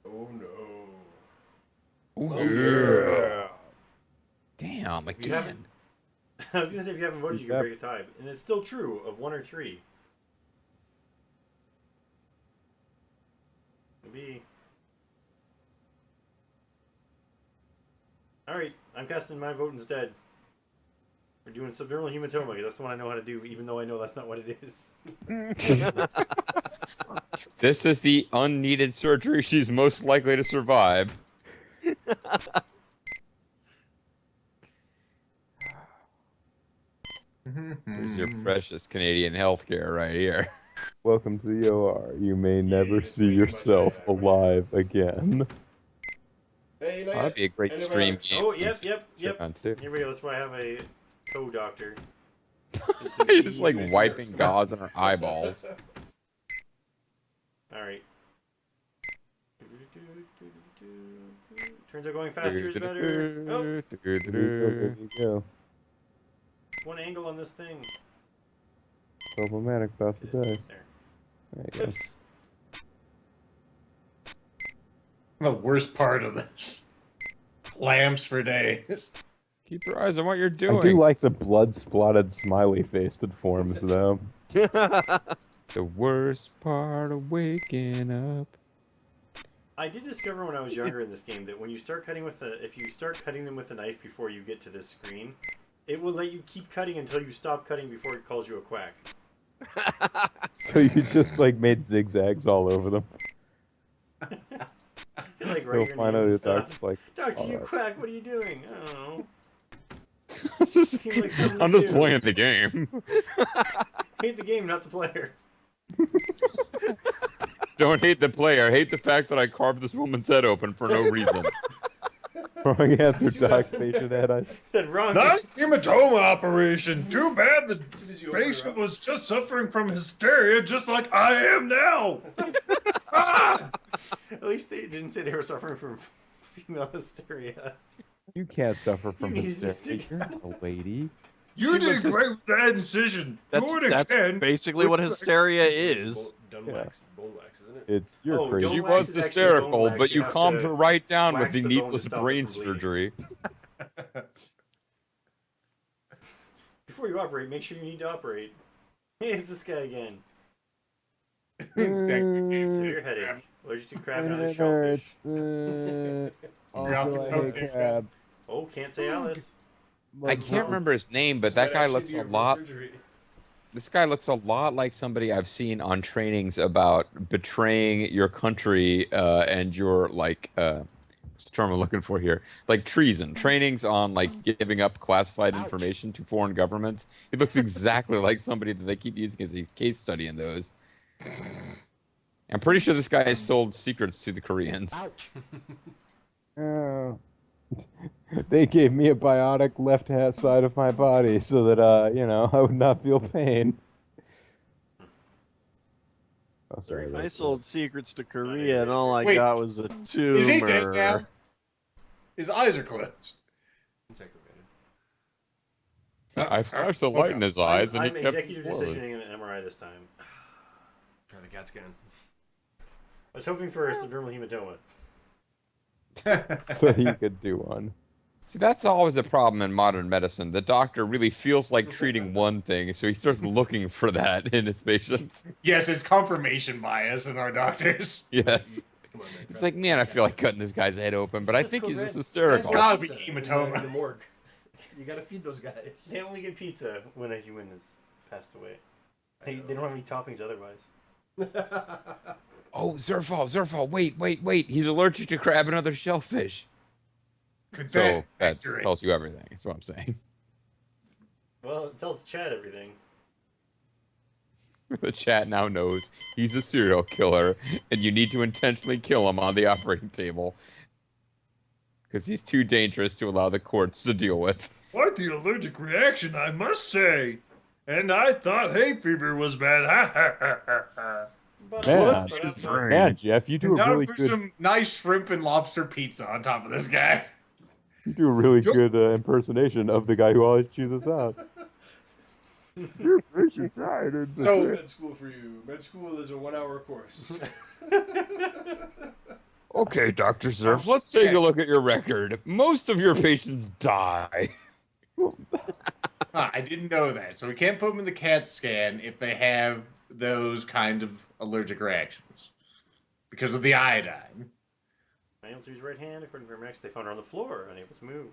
Oh no.
Ooh,
yeah.
Damn,
If you haven't-
again.
I was going to say if you haven't voted, you can
Yep.
break a tie. And it's still true of 1 or 3. Maybe. Alright, I'm casting my vote instead. We're doing subdermal hematoma because that's the one I know how to do, even though I know that's not what it is.
This is the unneeded surgery she's most likely to survive. Here's your precious Canadian healthcare right here.
Welcome to the OR. You may never
it's
see
way too much
yourself
right now.
alive again.
Hey, not
That'd
yet.
be a great stream
Antibiotics.
game.
Oh,
since
yep.
it's on too.
Here we go. That's why I have a co-doctor.
Just like wiping gauze on her eyeballs.
Alright. Turns out going faster is better. Oh,
There you go.
one angle on this thing.
Problematic about the dice.
There.
There you go.
Oops.
The worst part of this. Lamps for days.
Keep your eyes on what you're
I
doing.
do like the blood-splatted smiley face that forms, though.
The worst part of waking up.
I did discover when I was younger in this game that when you start cutting with if you start cutting them with a knife before you get to this screen, it will let you keep cutting until you stop cutting before it calls you a quack.
So you just, like, made zigzags all over them.
Like
So
write your name
finally
and
the
stuff.
doctor's like,
Doctor, you
alright.
quack. What are you doing? I don't know.
Seems
like something
I'm
to
just
do.
playing the game.
Hate the game, not the player.
Don't hate the player. Hate the fact that I carved this woman's head open for no reason.
Wrong answer,
See what
Doc.
happened
Patient
there?
head. I
Said wrong.
Nice hematoma operation. Too bad the
As soon as you open her
patient
up.
was just suffering from hysteria, just like I am now. Ah!
At least they didn't say they were suffering from female hysteria.
You can't suffer from
You need to
hysteria.
dig
You're not a lady.
You
She
did
was just-
great with that incision.
That's,
Do it
that's
again.
basically what hysteria is.
Done
Yeah.
wax, bone wax, isn't it?
It's you're
Oh,
crazy.
don't
She
wax
was
is actually
hysterical,
bone wax.
but
You
you
have
calmed
to
her right down with
wax
the
the bone to
needless
stop it
brain
from bleeding.
surgery.
Before you operate, make sure you need to operate. Hey, it's this guy again. Severe headache. Allergic to crab and other shellfish.
Also, I hate crab.
Oh, can't say Alice.
I can't remember his name, but
This
that
might
guy
actually
looks
be
a
real
lot.
surgery.
This guy looks a lot like somebody I've seen on trainings about betraying your country and your like. What's the term I'm looking for here? Like treason. Trainings on like giving up classified information to foreign governments. He looks exactly like somebody that they keep using as a case study in those. I'm pretty sure this guy has sold secrets to the Koreans.
Oh. They gave me a biotic left hand side of my body so that, I would not feel pain. Oh, sorry.
Very
I
that's-
sold secrets to Korea, and all I
Wait,
got was a tumor.
Is he dead now? His eyes are closed.
I flashed the light in his eyes, and he
I'm
kept it
executive
closed.
decisioning an MRI this time.
Try the CAT scan.
I was hoping for a subdermal hematoma.
So you could do one.
See, that's always a problem in modern medicine. The doctor really feels like treating one thing, so he starts looking for that in his patients.
Yes, it's confirmation bias in our doctors.
Yes.
Come on, man.
It's like, man, I feel like cutting this guy's head open, but I think he's just
That's
hysterical.
why
Gotta be
pizza
hematoma.
in the morgue. You gotta feed those guys.
They only get pizza when a human has passed away. They don't have any toppings otherwise.
Oh, Zerfall, wait. He's allergic to crab and other shellfish.
Could
So that
accurate.
tells you everything, is what I'm saying.
Well, it tells Chad everything.
The chat now knows he's a serial killer, and you need to intentionally kill him on the operating table. Because he's too dangerous to allow the courts to deal with.
Quite the allergic reaction, I must say. And I thought hay fever was bad. Ha ha ha ha ha.
But
Man,
but
his
I'm-
brain?
Man, Jeff, you do
And
a
now
really
for
good.
some nice shrimp and lobster pizza on top of this guy.
You do a really good impersonation of the guy who always chews us out. Your patient's tired.
So-
Med school for you. Med school is a 1-hour course.
Okay, Dr. Zerf, let's take a look at your record. Most of your patients die.
I didn't know that. So we can't put them in the CAT scan if they have those kind of allergic reactions because of the iodine.
Manual to his right hand, according to paramedics, they found her on the floor, unable to move.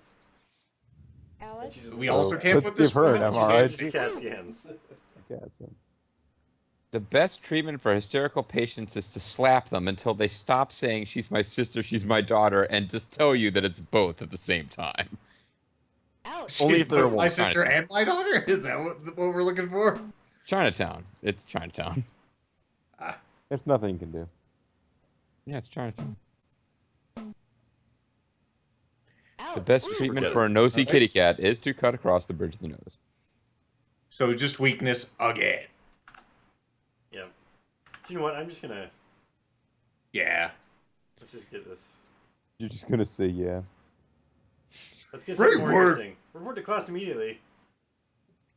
Alice?
We also can't
let's
put this
give her an
one-
MRI.
She's answered CAT scans.
The best treatment for hysterical patients is to slap them until they stop saying, she's my sister, she's my daughter, and just tell you that it's both at the same time.
Ouch.
Only
She's
if they're a
my
woman.
sister and my daughter. Is that what we're looking for?
Chinatown. It's Chinatown.
There's nothing you can do.
Yeah, it's Chinatown.
Ouch.
The best treatment
Forget
for
it.
a nosy
Okay.
kitty cat is to cut across the bridge of the nose.
So just weakness again.
Yeah. Do you know what? I'm just gonna
Yeah.
let's just get this.
You're just gonna say yeah.
Let's get
Great
something more
work.
interesting. Report to class immediately.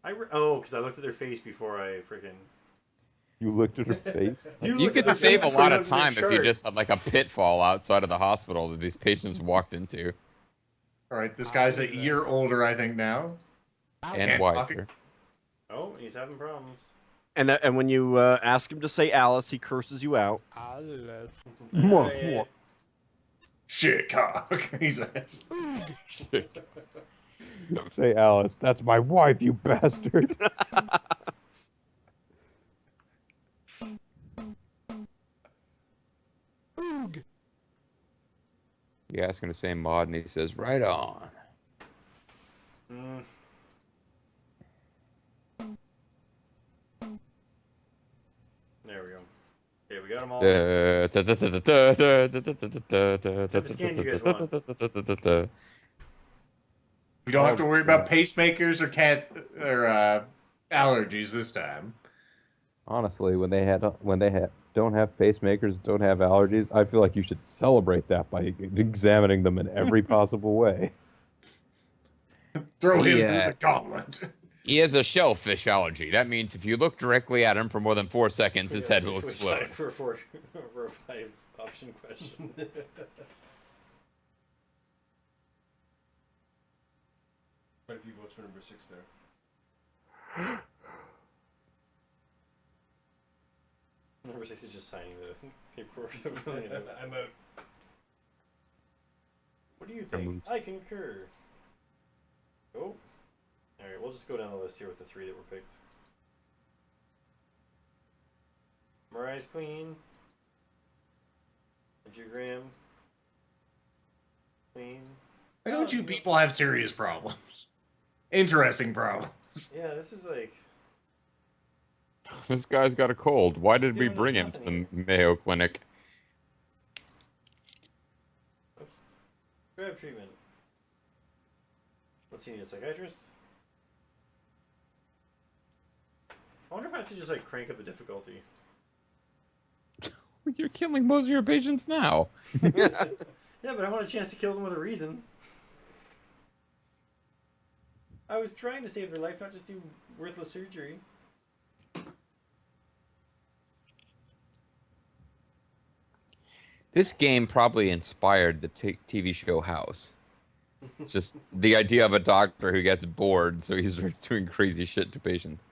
Because I looked at their face before I freaking.
You looked at her face.
You
looked at
could
the
save a
face
lot
before
of
you looked
time
at the
if you
chart.
just had like a pitfall outside of the hospital that these patients walked into.
All right. This guy's a year older, I think now.
And
Can't
wiser.
Oh, he's having problems.
And when you ask him to say Alice, he curses you out.
Alice.
More,
Yeah.
more.
Shit cock. He says.
Say Alice, that's my wife, you bastard.
You ask him to say mod, and he says, right on.
Mm. There we go. Okay, we got them all.
We don't have to worry about pacemakers or cat or allergies this time.
Honestly, when they don't have pacemakers, don't have allergies, I feel like you should celebrate that by examining them in every possible way.
Throw him
Yeah.
through the gauntlet.
He has a shellfish allergy. That means if you look directly at him for more than 4 seconds, his head will
Switch
explode.
side for a 5 option question.
Quite a few votes for number 6 there.
Number 6 is just signing the paperwork.
I'm out.
What do you think?
Removed.
I concur. Oh. Alright, we'll just go down the list here with the 3 that were picked. Mariah's clean. Angiogram. Clean.
Why don't you people have serious problems? Interesting problems.
Yeah, this is like.
This guy's got a cold. Why did we
Giving us
bring him to the
nothing
Mayo Clinic?
Oops. Grab treatment. Let's see, a psychiatrist? I wonder if I have to just like crank up the difficulty.
You're killing most of your patients now.
Yeah, but I want a chance to kill them with a reason. I was trying to save their life, not just do worthless surgery.
This game probably inspired the TV show House. Just the idea of a doctor who gets bored, so he starts doing crazy shit to patients.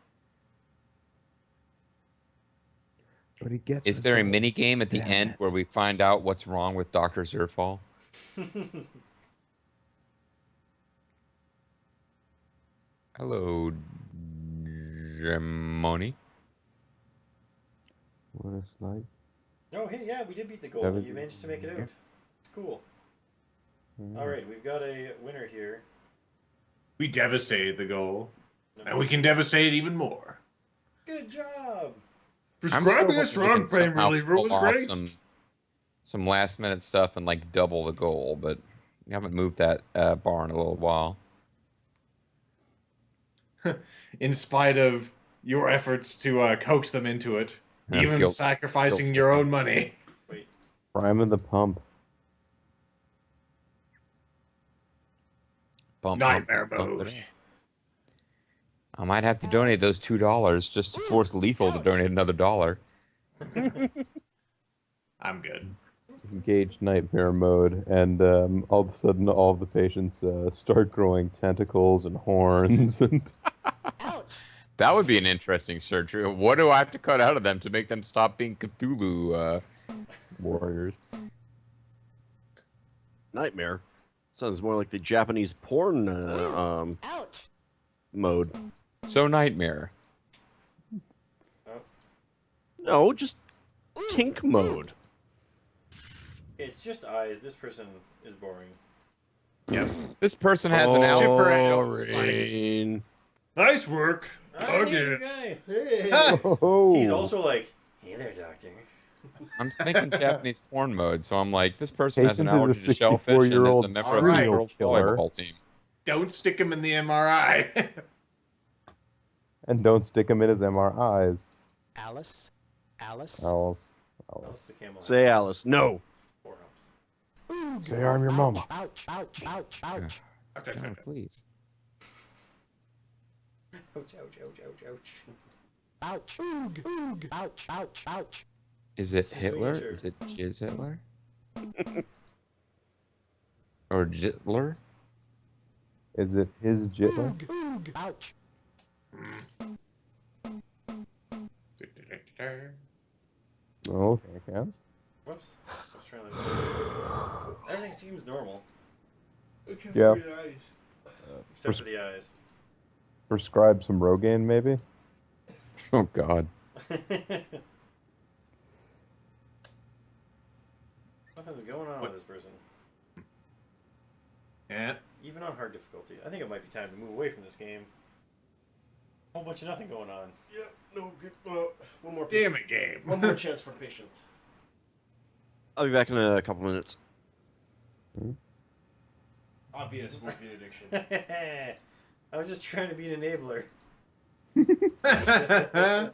But he gets
Is there a mini game at the end where we find out what's wrong with Dr. Zerfall? Hello, Gemoni.
What it's like?
Oh, hey, yeah, we did beat the goal.
That was-
You managed to make it out. It's cool. All right, we've got a winner here.
We devastated the goal,
No.
and we can devastate it even more.
Good job.
Prescribing a strong pain reliever was great.
Some last minute stuff and like double the goal, but we haven't moved that bar in a little while.
In spite of your efforts to coax them into it,
Yeah,
even
guilt-
sacrificing
guilt-
your own money.
Wait.
Prime of the pump.
Bump,
Nightmare
bump, bump,
mode.
bump. I might have to donate those $2 just to force Lethal to donate another $1.
I'm good.
Engage nightmare mode, and all of a sudden, all of the patients start growing tentacles and horns, and
Ouch.
That would be an interesting surgery. What do I have to cut out of them to make them stop being Cthulhu warriors?
Nightmare. Sounds more like the Japanese porn
Ouch.
mode.
So Nightmare.
No, just kink mode.
It's just eyes. This person is boring.
Yep.
This person has an
Maureen.
Nice work.
Ah, hey,
Again.
guy.
oh,
He's also like, hey there, doctor.
I'm thinking Japanese porn mode, so I'm like, this person has an
Patient is
allergy
a
to shellfish and is a
64-year-old
member of the
serial
World
killer.
Volleyball team.
Don't stick him in the MRI.
and don't stick him in his MRIs.
Alice. Alice.
Owls.
That's the camel.
Say Alice. No.
Four humps.
Say I'm your mama.
Ouch. Ouch. Ouch. Ouch.
John, please.
Ouch, ouch, ouch, ouch, ouch.
Ouch. Oog. Oog. Ouch. Ouch. Ouch.
Is it
This is
Hitler?
weird.
Is it Jizz Hitler? Or Jitler?
Is it his jitler?
Oog. Ouch.
Oh, thank hands.
Whoops. I was trying to... Everything seems normal.
Yeah.
Except for the eyes.
Prescribe some Rogaine, maybe.
Oh, God.
Nothing's going on with this person.
Yeah.
Even on hard difficulty. I think it might be time to move away from this game. Whole bunch of nothing going on.
Yeah, no good. One more.
Damn it, game.
One more chance for patient.
I'll be back in a couple minutes.
Obvious morphine addiction.
I was just trying to be an enabler. Alright,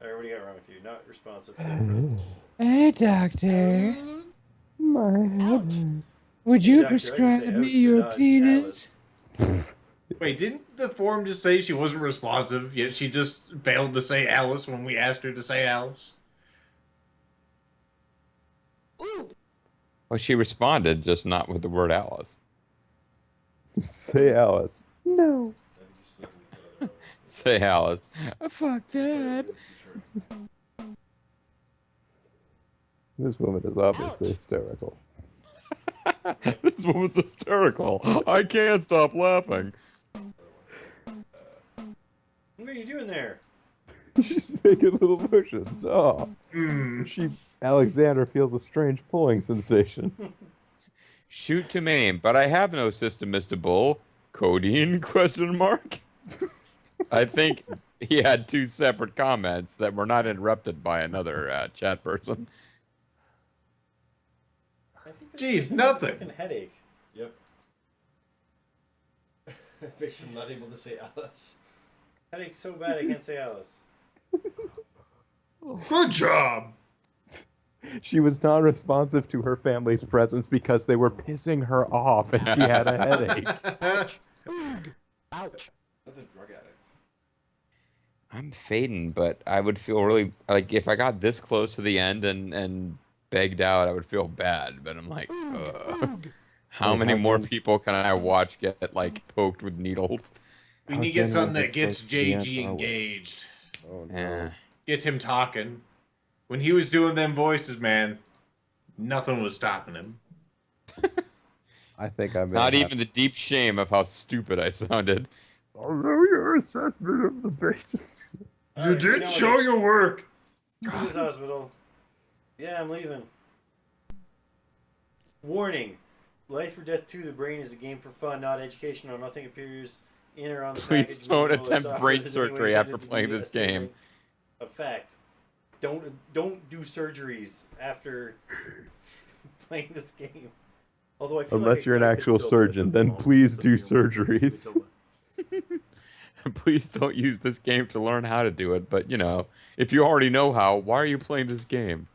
what do you got wrong with you? Not responsive to the presence.
Hey, doctor.
My head.
Would
you Doctor, I prescribe didn't say me ouch, your but not penis?
Wait, didn't the form just say she wasn't responsive, yet she just failed to say Alice when we asked her to say Alice?
Well, she responded, just not with the word Alice.
Say Alice. No.
Say Alice. Oh, fuck that.
This woman is obviously hysterical.
This woman's hysterical. I can't stop laughing.
What are you doing there?
She's making little motions. Oh. Alexander feels a strange pulling sensation.
Shoot to maim, but I have no system, Mr. Bull. Codeine? Question mark. I think he had two separate comments that were not interrupted by another chat person.
I think this
Jeez,
person's got a
nothing.
fucking headache.
Yep. Makes him not able to say Alice.
Headache's so bad I can't say Alice.
Good job.
She was not responsive to her family's presence because they were pissing her off and she had a headache.
Ouch.
Another drug addict.
I'm fading, but I would feel really like if I got this close to the end and begged out, I would feel bad. But I'm like, how
Wait,
many
how
more
can-
people can I watch get like poked with needles?
We
How
need to get something
genuine
that gets
close to the end
JG
are we?
engaged.
Oh no.
Yeah.
Gets him talking. When he was doing them voices, man, nothing was stopping him.
I think I may
Not
have...
even the deep shame of how stupid I sounded.
Although your assessment of the basics...
You
Alright,
did
know
show
this.
your work.
To this hospital. Yeah, I'm leaving. Warning. Life or Death 2, the brain is a game for fun, not educational. Nothing appears in or on the
Please
package.
don't
manual, or
attempt
software
brain
that is in any way
surgery after
intended to
playing
be
this
a statement
game.
of fact. Don't do surgeries after playing this game. Although I feel
Unless
like
you're an
I could
actual
still do a
surgeon,
simple
then
one,
please
so,
do
you know,
surgeries.
Please don't use this game to learn how to do it. But you know, if you already know how, why are you playing this game?